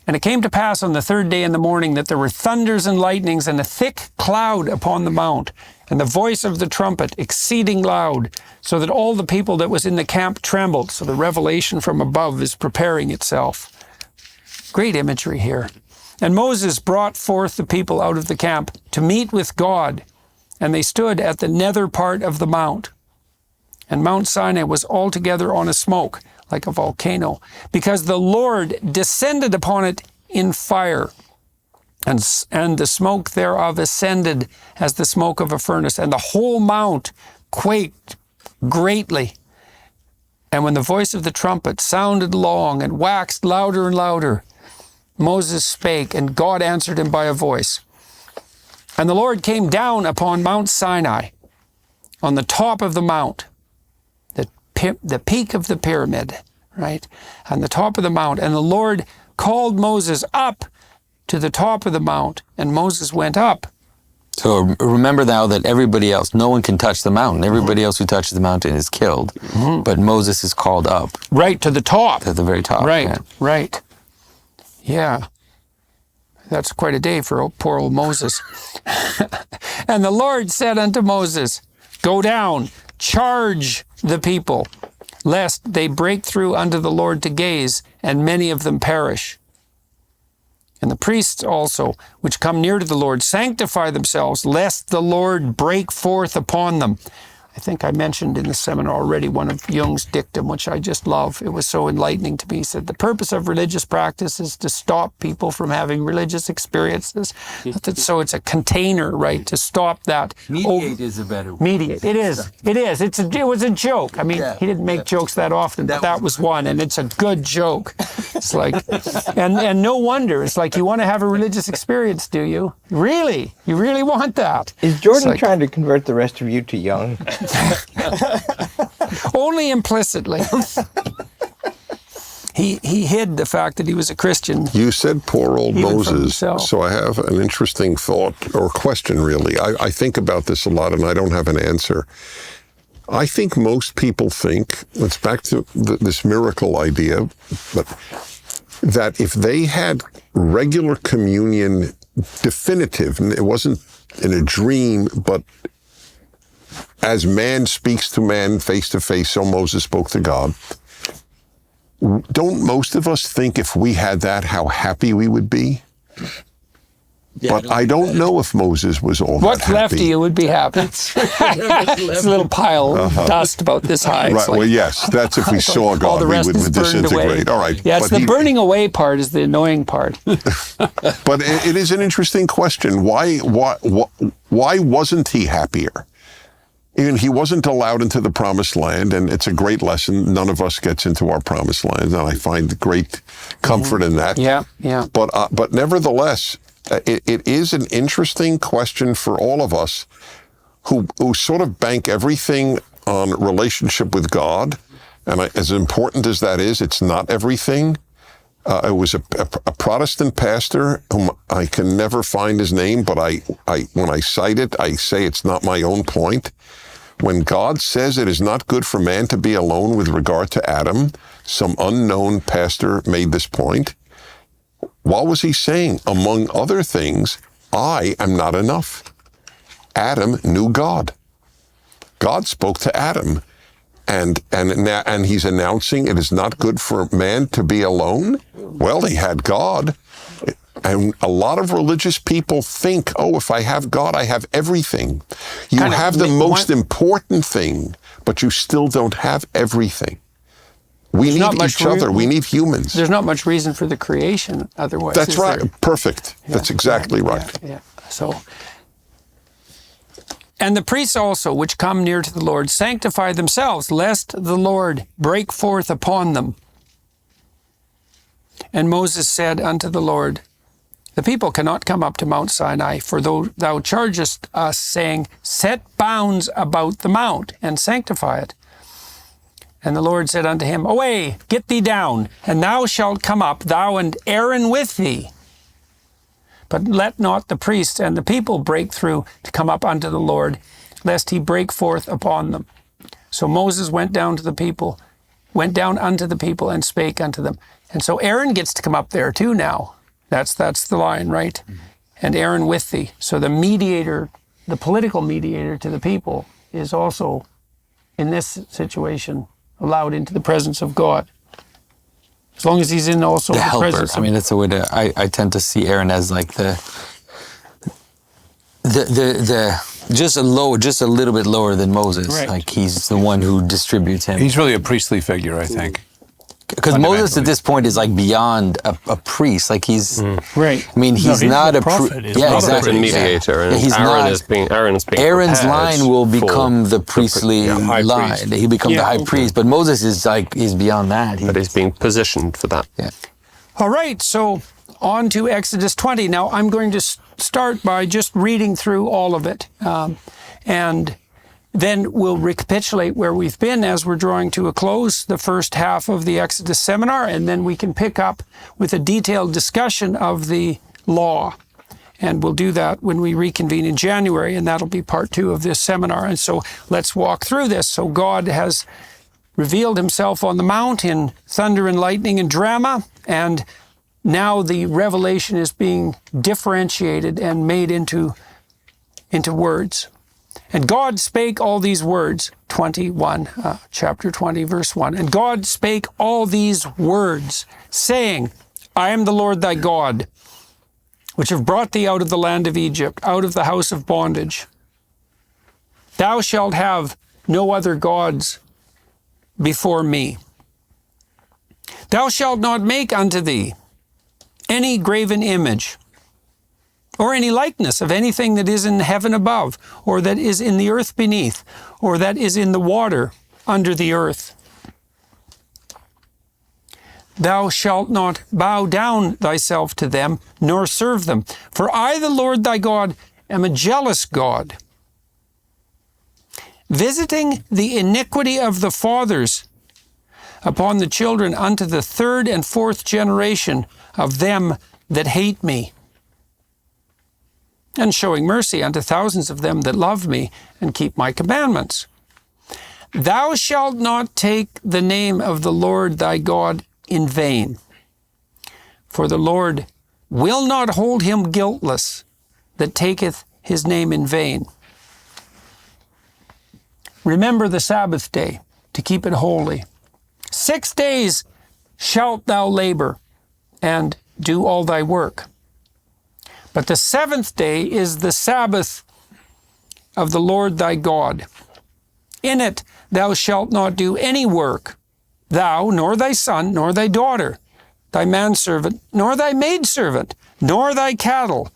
And it came to pass on the third day in the morning that there were thunders and lightnings and a thick cloud upon the mount, and the voice of the trumpet exceeding loud, so that all the people that was in the camp trembled. So the revelation from above is preparing itself. Great imagery here. And Moses brought forth the people out of the camp to meet with God, and they stood at the nether part of the mount. And Mount Sinai was altogether on a smoke, like a volcano, because the Lord descended upon it in fire, and the smoke thereof ascended as the smoke of a furnace, and the whole mount quaked greatly. And when the voice of the trumpet sounded long and waxed louder and louder, Moses spake, and God answered him by a voice. And the Lord came down upon Mount Sinai, on the top of the mount, the peak of the pyramid, right, on the top of the mount. And the Lord called Moses up to the top of the mount, and Moses went up. So remember now that everybody else, no one can touch the mountain. Everybody else who touches the mountain is killed. But Moses is called up Right to the top. to the very top. Right, yeah. right. Yeah. That's quite a day for poor old Moses. And the Lord said unto Moses, go down, charge the people, lest they break through unto the Lord to gaze, and many of them perish. And the priests also, which come near to the Lord, sanctify themselves, lest the Lord break forth upon them. I think I mentioned in the seminar already one of Jung's dictum, which I just love. It was so enlightening to me. He said, the purpose of religious practice is to stop people from having religious experiences. So it's a container, right, to stop that. Mediate is a better word. Mediate. It is. It is. It was a joke. I mean, he didn't make jokes that often, but that was one, and it's a good joke. It's like, and no wonder. It's like, you want to have a religious experience, do you? Really? You really want that? Is Jordan like- trying to convert the rest of you to Young? He hid the fact that he was a Christian. You said poor old Even from Moses. himself. So I have an interesting thought or question, really. I think about this a lot and I don't have an answer. I think most people think, it's back to this miracle idea, but that if they had regular communion, definitive, and it wasn't in a dream, but as man speaks to man face to face, so Moses spoke to God. Don't most of us think if we had that, how happy we would be? But I don't know if Moses was all What's that happy. left of you would be happy. It's a little pile of dust about this high. It's Right. like- Well, yes, that's if we saw all God, the we rest would is burned away. disintegrate. All right. Yeah, it's but the burning away part is the annoying part. But it is an interesting question. Why wasn't he happier? Even he wasn't allowed into the promised land, and it's a great lesson. None of us gets into our promised land, and I find great comfort in that. Yeah, yeah. But nevertheless, it is an interesting question for all of us who sort of bank everything on relationship with God. And as important as that is, it's not everything. It was a Protestant pastor whom I can never find his name, but when I cite it, I say it's not my own point. When God says it is not good for man to be alone with regard to Adam, some unknown pastor made this point. What was he saying? Among other things, I am not enough. Adam knew God. God spoke to Adam, and he's announcing it is not good for man to be alone. Well, he had God. And a lot of religious people think, oh, if I have God, I have everything. You Kind of have the most important thing, but you still don't have everything. We not need much each other. We need humans. There's not much reason for the creation otherwise. That's is right. there? Perfect. That's exactly right. Yeah. So, and the priests also, which come near to the Lord, sanctify themselves, lest the Lord break forth upon them. And Moses said unto the Lord, the people cannot come up to Mount Sinai, for thou chargest us, saying, set bounds about the mount, and sanctify it. And the Lord said unto him, away, get thee down, and thou shalt come up, thou and Aaron with thee. But let not the priests and the people break through to come up unto the Lord, lest he break forth upon them. So Moses went down unto the people, and spake unto them. And so Aaron gets to come up there too now. That's the line, right? Mm-hmm. And Aaron with thee. So the mediator, the political mediator to the people, is also, in this situation, allowed into the presence of God. As long as he's in also the helper. presence of... I mean, that's the way that I tend to see Aaron as like the just a little bit lower than Moses. Right. Like he's the one who distributes him. He's really a priestly figure, I think. Because Moses at this point is like beyond a priest. Like he's Right. I mean, he's No, not he's a a prophet. He's yeah, not a exactly. a mediator, and he's Aaron's being Aaron's prepared line will for become the priestly high line. priest. He'll become the Yeah, high okay. priest. But Moses is beyond that. But he's being positioned for that. Yeah. All right, so on to Exodus 20. Now, I'm going to start by just reading through all of it. And then we'll recapitulate where we've been as we're drawing to a close the first half of the Exodus seminar, and then we can pick up with a detailed discussion of the law. And we'll do that when we reconvene in January, and that'll be part 2 of this seminar. And so let's walk through this. So God has revealed himself on the mount in thunder and lightning and drama, and now the revelation is being differentiated and made into words. And God spake all these words, chapter 20, verse 1. And God spake all these words, saying, I am the Lord thy God, which have brought thee out of the land of Egypt, out of the house of bondage. Thou shalt have no other gods before me. Thou shalt not make unto thee any graven image, or any likeness of anything that is in heaven above, or that is in the earth beneath, or that is in the water under the earth. Thou shalt not bow down thyself to them, nor serve them. For I, the Lord thy God, am a jealous God, visiting the iniquity of the fathers upon the children unto the third and fourth generation of them that hate me, and showing mercy unto thousands of them that love me and keep my commandments. Thou shalt not take the name of the Lord thy God in vain, for the Lord will not hold him guiltless that taketh his name in vain. Remember the Sabbath day to keep it holy. 6 days shalt thou labor and do all thy work. But the seventh day is the Sabbath of the Lord thy God. In it thou shalt not do any work, thou, nor thy son, nor thy daughter, thy manservant, nor thy maidservant, nor thy cattle,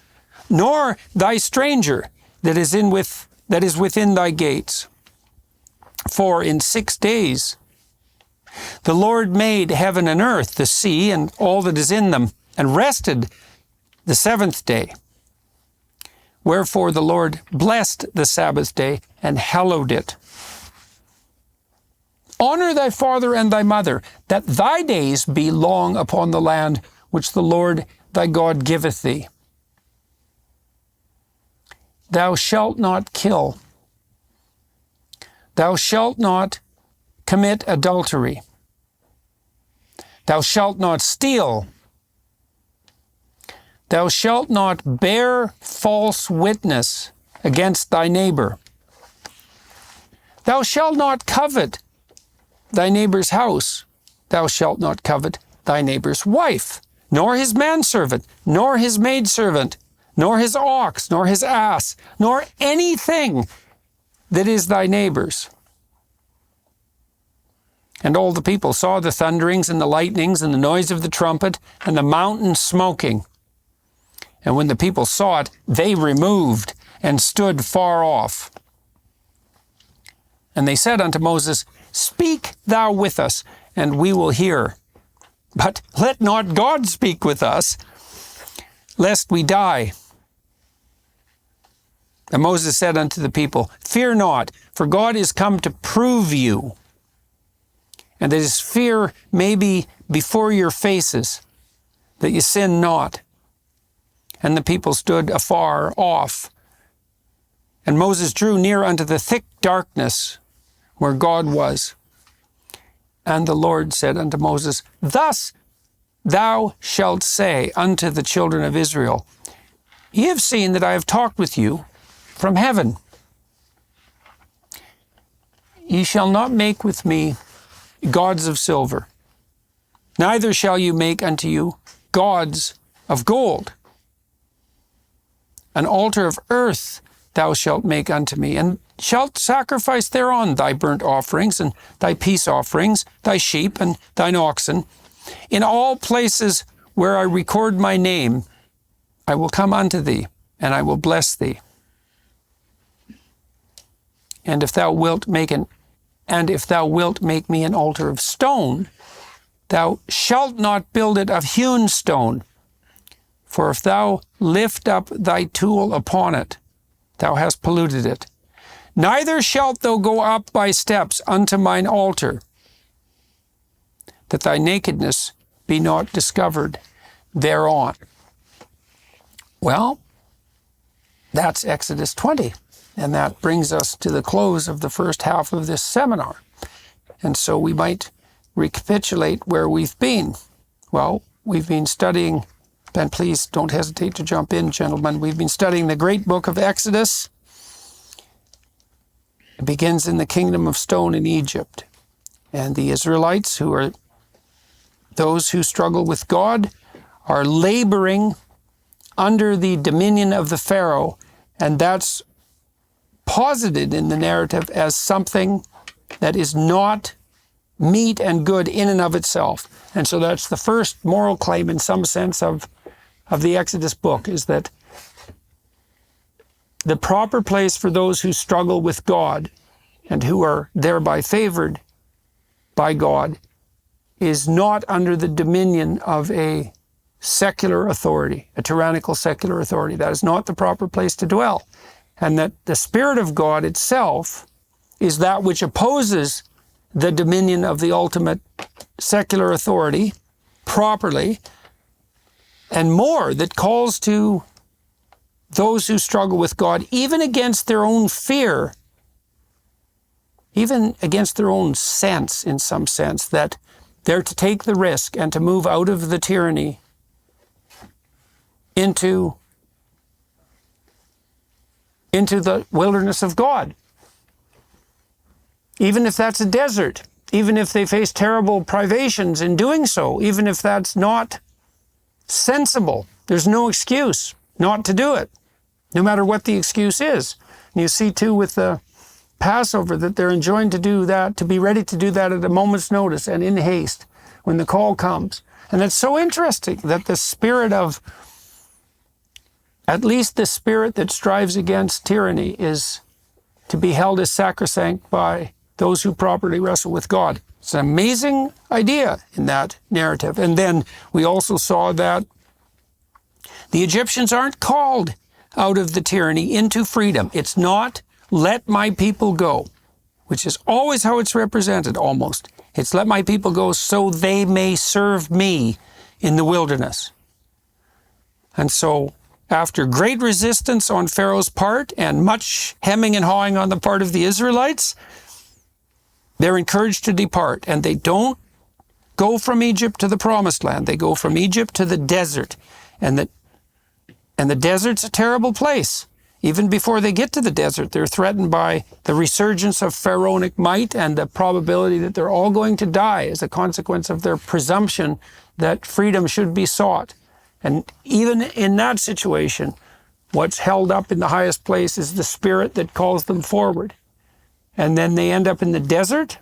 nor thy stranger that is within thy gates. For in 6 days the Lord made heaven and earth, the sea, and all that is in them, and rested the seventh day. Wherefore the Lord blessed the Sabbath day and hallowed it. Honor thy father and thy mother, that thy days be long upon the land which the Lord thy God giveth thee. Thou shalt not kill. Thou shalt not commit adultery. Thou shalt not steal. Thou shalt not bear false witness against thy neighbor. Thou shalt not covet thy neighbor's house. Thou shalt not covet thy neighbor's wife, nor his manservant, nor his maidservant, nor his ox, nor his ass, nor anything that is thy neighbor's. And all the people saw the thunderings and the lightnings and the noise of the trumpet and the mountain smoking. And when the people saw it, they removed and stood far off. And they said unto Moses, Speak thou with us, and we will hear. But let not God speak with us, lest we die. And Moses said unto the people, Fear not, for God is come to prove you, and that his fear may be before your faces, that ye sin not. And the people stood afar off. And Moses drew near unto the thick darkness where God was. And the Lord said unto Moses, Thus thou shalt say unto the children of Israel, Ye have seen that I have talked with you from heaven. Ye shall not make with me gods of silver, neither shall you make unto you gods of gold. An altar of earth thou shalt make unto me, and shalt sacrifice thereon thy burnt offerings, and thy peace offerings, thy sheep, and thine oxen. In all places where I record my name, I will come unto thee, and I will bless thee. And if thou wilt make me an altar of stone, thou shalt not build it of hewn stone. For if thou lift up thy tool upon it, thou hast polluted it. Neither shalt thou go up by steps unto mine altar, that thy nakedness be not discovered thereon. Well, that's Exodus 20. And that brings us to the close of the first half of this seminar. And so we might recapitulate where we've been. Well, we've been studying, and please don't hesitate to jump in, gentlemen. We've been studying the great book of Exodus. It begins in the kingdom of stone in Egypt. And the Israelites, who are those who struggle with God, are laboring under the dominion of the Pharaoh. And that's posited in the narrative as something that is not meet and good in and of itself. And so that's the first moral claim in some sense of the Exodus book, is that the proper place for those who struggle with God and who are thereby favored by God is not under the dominion of a secular authority, a tyrannical secular authority. That is not the proper place to dwell. And that the Spirit of God itself is that which opposes the dominion of the ultimate secular authority properly, and more, that calls to those who struggle with God, even against their own fear, even against their own sense, in some sense, that they're to take the risk and to move out of the tyranny into the wilderness of God. Even if that's a desert, even if they face terrible privations in doing so, even if that's not sensible, there's no excuse not to do it, no matter what the excuse is. And you see too with the Passover that they're enjoined to do that, to be ready to do that at a moment's notice and in haste when the call comes. And it's so interesting that the spirit of, at least the spirit that strives against tyranny, is to be held as sacrosanct by those who properly wrestle with God. It's an amazing idea in that narrative. And then we also saw that the Egyptians aren't called out of the tyranny into freedom. It's not, let my people go, which is always how it's represented, almost. It's let my people go so they may serve me in the wilderness. And so, after great resistance on Pharaoh's part and much hemming and hawing on the part of the Israelites, they're encouraged to depart. And they don't go from Egypt to the promised land. They go from Egypt to the desert. And the desert's a terrible place. Even before they get to the desert, they're threatened by the resurgence of pharaonic might and the probability that they're all going to die as a consequence of their presumption that freedom should be sought. And even in that situation, what's held up in the highest place is the spirit that calls them forward. And then they end up in the desert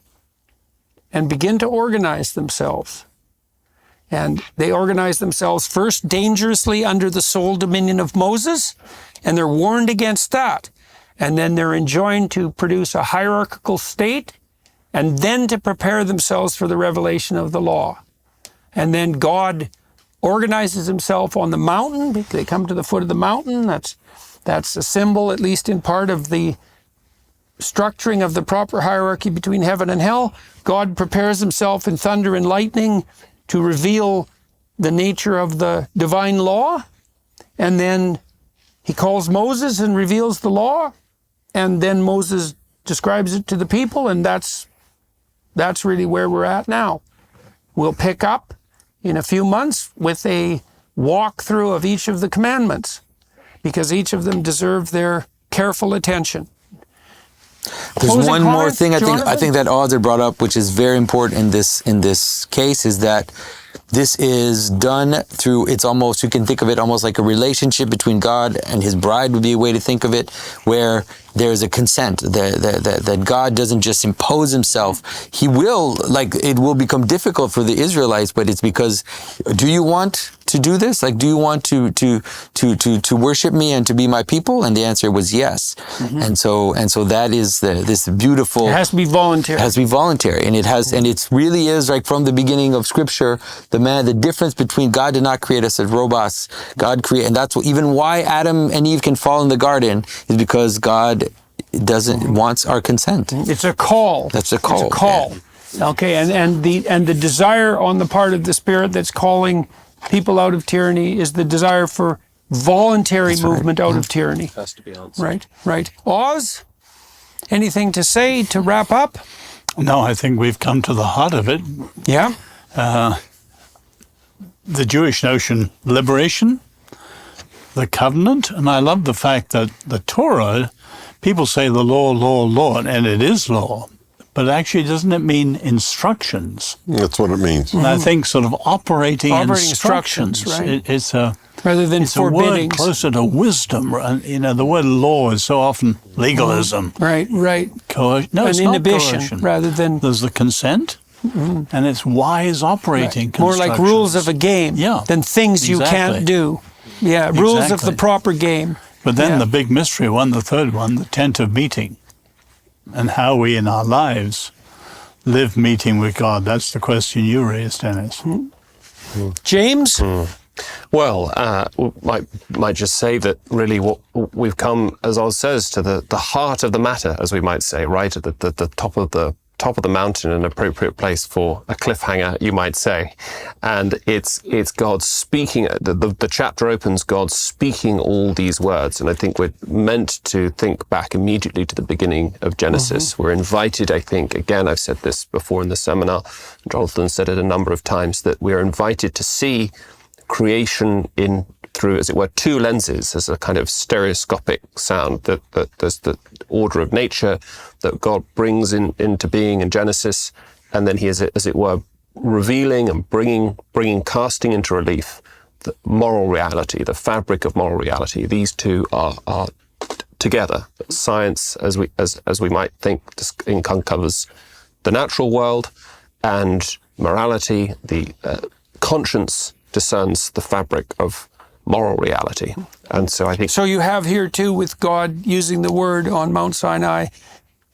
and begin to organize themselves. And they organize themselves first dangerously under the sole dominion of Moses, and they're warned against that. And then they're enjoined to produce a hierarchical state, and then to prepare themselves for the revelation of the law. And then God organizes himself on the mountain. They come to the foot of the mountain. That's a symbol, at least in part, of the structuring of the proper hierarchy between heaven and hell. God prepares himself in thunder and lightning to reveal the nature of the divine law. And then he calls Moses and reveals the law. And then Moses describes it to the people. And that's really where we're at now. We'll pick up in a few months with a walkthrough of each of the commandments, because each of them deserve their careful attention. There's Closing one more comments, thing I Jonathan? think that Audrey brought up, which is very important in this case, is that this is done through, it's almost, you can think of it almost like a relationship between God and his bride would be a way to think of it, where there's a consent, that God doesn't just impose himself. He will, like, it will become difficult for the Israelites, but it's because, do you want to do this? Like, do you want to worship me and to be my people? And the answer was yes. Mm-hmm. And so that is this beautiful. It has to be voluntary. It has to be voluntary, and it really is like from the beginning of Scripture, the difference between God did not create us as robots. God created, and that's even why Adam and Eve can fall in the garden, is because God wants our consent. It's a call. That's a call. It's a call. Yeah. Okay, and the desire on the part of the Spirit that's calling people out of tyranny is the desire for voluntary movement out of tyranny. Has to be answered. Right. Oz, anything to say to wrap up? No, I think we've come to the heart of it. Yeah. The Jewish notion, liberation, the covenant, and I love the fact that the Torah, people say the law, and it is law, but actually doesn't it mean instructions? That's what it means. And I think sort of operating instructions, instructions, right. it's a Rather than it's a word forbiddings. closer to wisdom. You know, the word law is so often legalism. Right. No, it's An not inhibition coercion. rather than There's the consent, and it's wise operating more like rules of a game Yeah, than things you exactly. can't do. Yeah, rules of the Exactly. proper game. But then Yeah. the big mystery one, the third one, the tent of meeting, and how we in our lives live meeting with God. That's the question you raised, Dennis. James? Well, might just say that really what we've come, as Oz says, to the heart of the matter, as we might say, right at the top of the top of the mountain, an appropriate place for a cliffhanger, you might say. And it's God speaking. The chapter opens God speaking all these words. And I think we're meant to think back immediately to the beginning of Genesis. We're invited, I think, again, I've said this before in the seminar, Jonathan said it a number of times, that we're invited to see creation in through, as it were, two lenses, as a kind of stereoscopic sound, that there's the order of nature that God brings into being in Genesis, and then he is, as it were, revealing and bringing, casting into relief the moral reality, the fabric of moral reality. These two are together. Science, as we might think, uncovers the natural world, and morality, the conscience, discerns the fabric of moral reality. And so I think... So you have here too, with God using the word on Mount Sinai,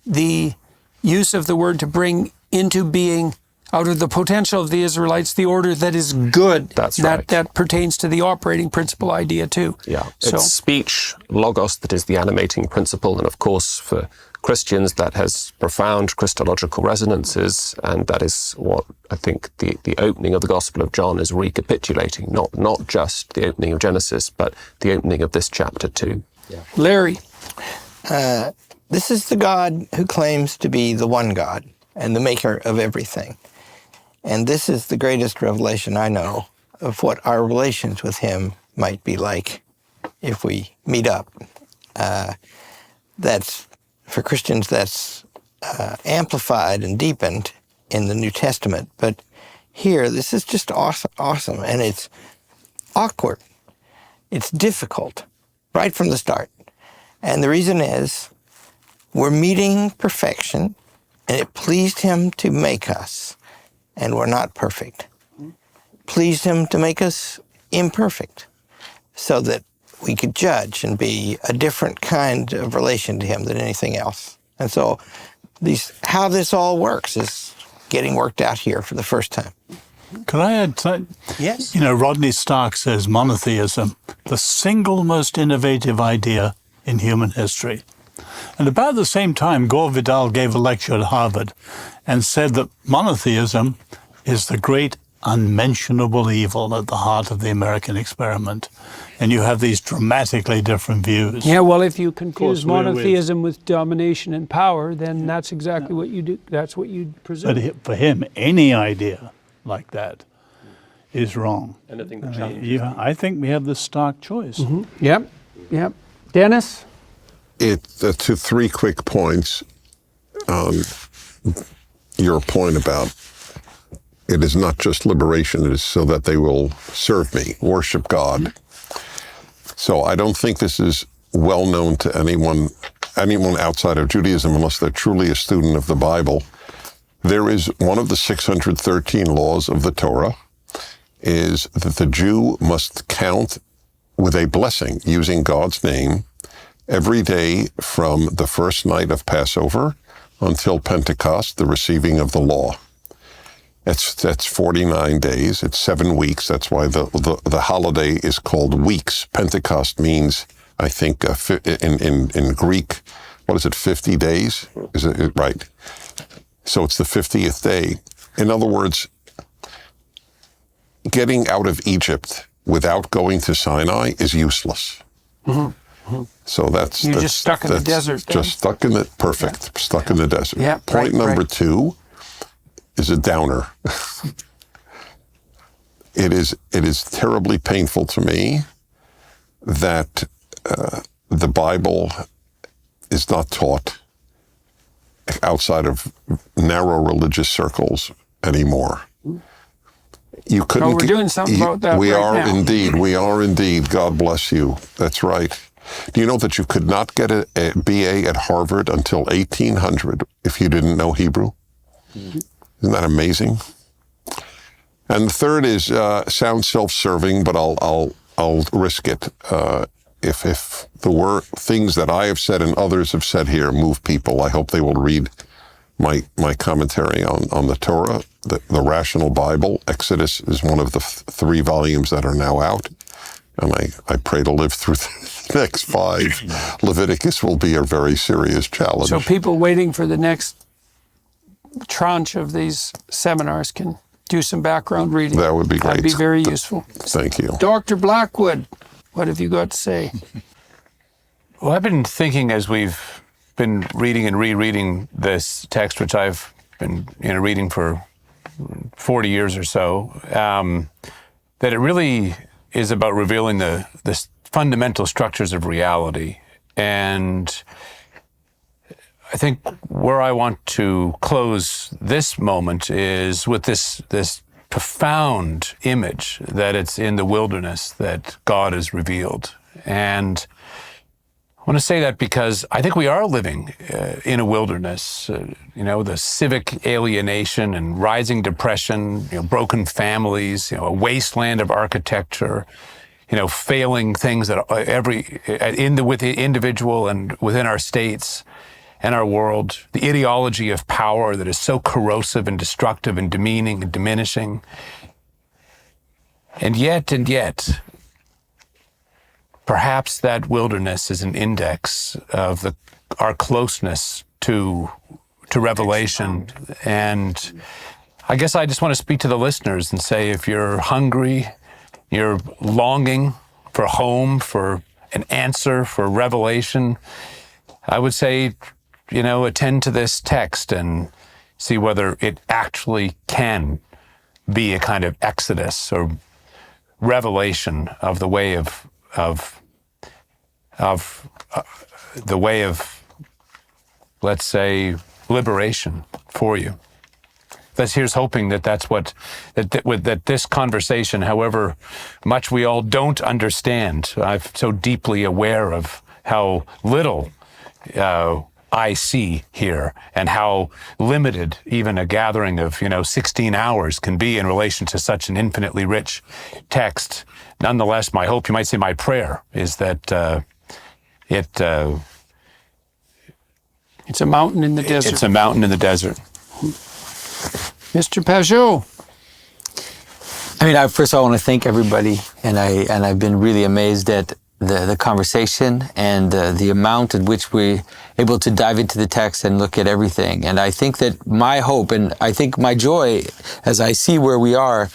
the use of the word to bring into being, out of the potential of the Israelites, the order that is good. That's right. That pertains to the operating principle idea too. Yeah, So, it's speech, logos, that is the animating principle. And of course, for Christians, that has profound Christological resonances, and that is what I think the opening of the Gospel of John is recapitulating, not just the opening of Genesis, but the opening of this chapter too. Yeah. Larry, This is the God who claims to be the one God and the maker of everything. And this is the greatest revelation I know of what our relations with him might be like if we meet up. That's, for Christians, that's amplified and deepened in the New Testament. But here, this is just awesome. And it's awkward. It's difficult right from the start. And the reason is we're meeting perfection, and it pleased him to make us, and we're not perfect. Pleased him to make us imperfect so that we could judge and be a different kind of relation to him than anything else. And so how this all works is getting worked out here for the first time. Could I add to that? Yes. You know, Rodney Stark says monotheism, the single most innovative idea in human history. And about the same time, Gore Vidal gave a lecture at Harvard and said that monotheism is the great unmentionable evil at the heart of the American experiment. And you have these dramatically different views. yeah, well, if you confuse course, we're monotheism with domination and power, then that's exactly what you do. That's what you presume. But for him, any idea like that is wrong. Anything that challenges. I think we have the stark choice. Yep. Dennis? To 3 quick points. Your point about it is not just liberation, it is so that they will serve me, worship God. So I don't think this is well known to anyone outside of Judaism, unless they're truly a student of the Bible. There is one of the 613 laws of the Torah is that the Jew must count with a blessing using God's name every day from the first night of Passover until Pentecost, the receiving of the law. That's 49 days. It's 7 weeks. That's why the holiday is called weeks. Pentecost means, I think, in Greek, what is it, 50 days? Is it right? So it's the 50th day. In other words, getting out of Egypt without going to Sinai is useless. So that's You're just stuck in the desert then? Just stuck in the perfect. Stuck in the desert. Yeah, Point number right. 2 is a downer. It is terribly painful to me that the Bible is not taught outside of narrow religious circles anymore. You couldn't. Oh, we're doing something about that We right are now. indeed. We are indeed. God bless you. That's right. Do you know that you could not get a BA at Harvard until 1800 if you didn't know Hebrew? Isn't that amazing? And the third is sounds self-serving, but I'll risk it. If the things that I have said and others have said here move people, I hope they will read my commentary on the Torah, the Rational Bible. Exodus is one of the 3 volumes that are now out, and I pray to live through the next 5. Leviticus will be a very serious challenge. So people waiting for the next tranche of these seminars can do some background reading. That would be great. That'd be very useful. Thank you. Dr. Blackwood, what have you got to say? Well, I've been thinking as we've been reading and rereading this text, which I've been reading for 40 years or so, that it really is about revealing the fundamental structures of reality. And I think where I want to close this moment is with this profound image that it's in the wilderness that God is revealed. And I want to say that because I think we are living in a wilderness, the civic alienation and rising depression, broken families, a wasteland of architecture, failing things that with the individual and within our states and our world, the ideology of power that is so corrosive and destructive and demeaning and diminishing. And yet, perhaps that wilderness is an index of our closeness to Revelation. And I guess I just want to speak to the listeners and say, if you're hungry, you're longing for home, for an answer, for revelation, I would say, attend to this text and see whether it actually can be a kind of exodus or revelation of the way of let's say, liberation for you. Here's hoping that that this conversation, however much we all don't understand, I'm so deeply aware of how little I see here and how limited even a gathering of 16 hours can be in relation to such an infinitely rich text. Nonetheless, my hope, you might say my prayer, is that it's a mountain in the desert. It's a mountain in the desert. Mr. Pajot. I mean, first of all, I want to thank everybody, and I've been really amazed at the conversation and the amount in which we're able to dive into the text and look at everything. And I think that my hope and I think my joy as I see where we are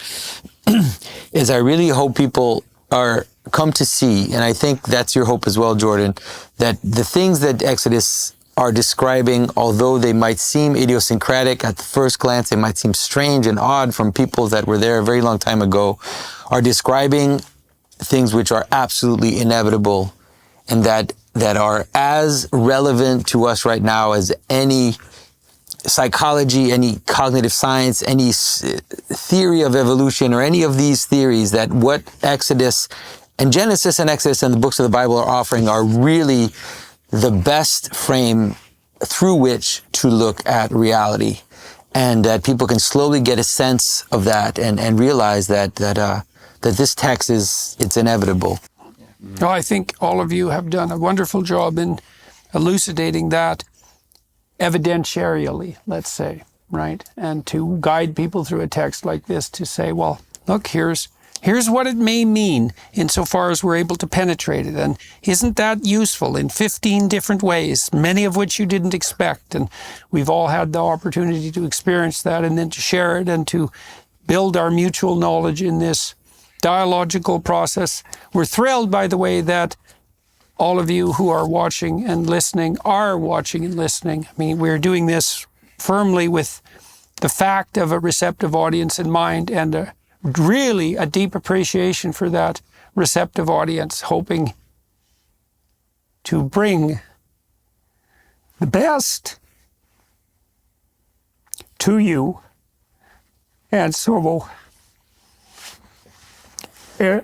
is I really hope people come to see, and I think that's your hope as well, Jordan, that the things that Exodus are describing, although they might seem idiosyncratic at the first glance, they might seem strange and odd from people that were there a very long time ago, are describing things which are absolutely inevitable and that are as relevant to us right now as any psychology, any cognitive science, any theory of evolution, or any of these theories, that what Exodus and Genesis and Exodus and the books of the Bible are offering are really the best frame through which to look at reality, and that people can slowly get a sense of that and realize that this text it's inevitable. No, I think all of you have done a wonderful job in elucidating that evidentiarially, let's say, right? And to guide people through a text like this to say, well, look, here's what it may mean insofar as we're able to penetrate it. And isn't that useful in 15 different ways, many of which you didn't expect? And we've all had the opportunity to experience that and then to share it and to build our mutual knowledge in this dialogical process. We're thrilled, by the way, that all of you who are watching and listening are watching and listening. I mean, we're doing this firmly with the fact of a receptive audience in mind and really a deep appreciation for that receptive audience, hoping to bring the best to you. And so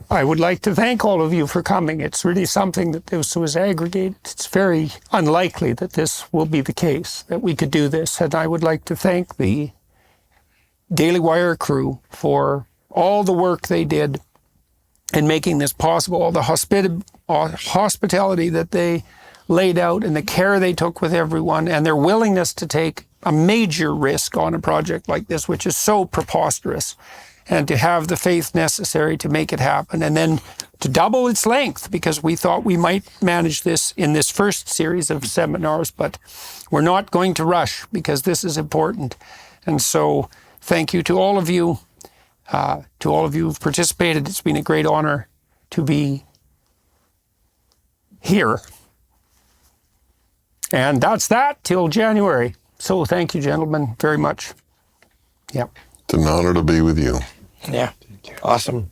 I would like to thank all of you for coming. It's really something that this was aggregated. It's very unlikely that this will be the case, that we could do this. And I would like to thank the Daily Wire crew for all the work they did in making this possible, all the hospitality that they laid out and the care they took with everyone and their willingness to take a major risk on a project like this, which is so preposterous, and to have the faith necessary to make it happen, and then to double its length, because we thought we might manage this in this first series of seminars, but we're not going to rush because this is important. And so thank you to all of you. To all of you who've participated. It's been a great honor to be here. And that's that till January. So thank you, gentlemen, very much. Yep. It's an honor to be with you. Yeah. Awesome.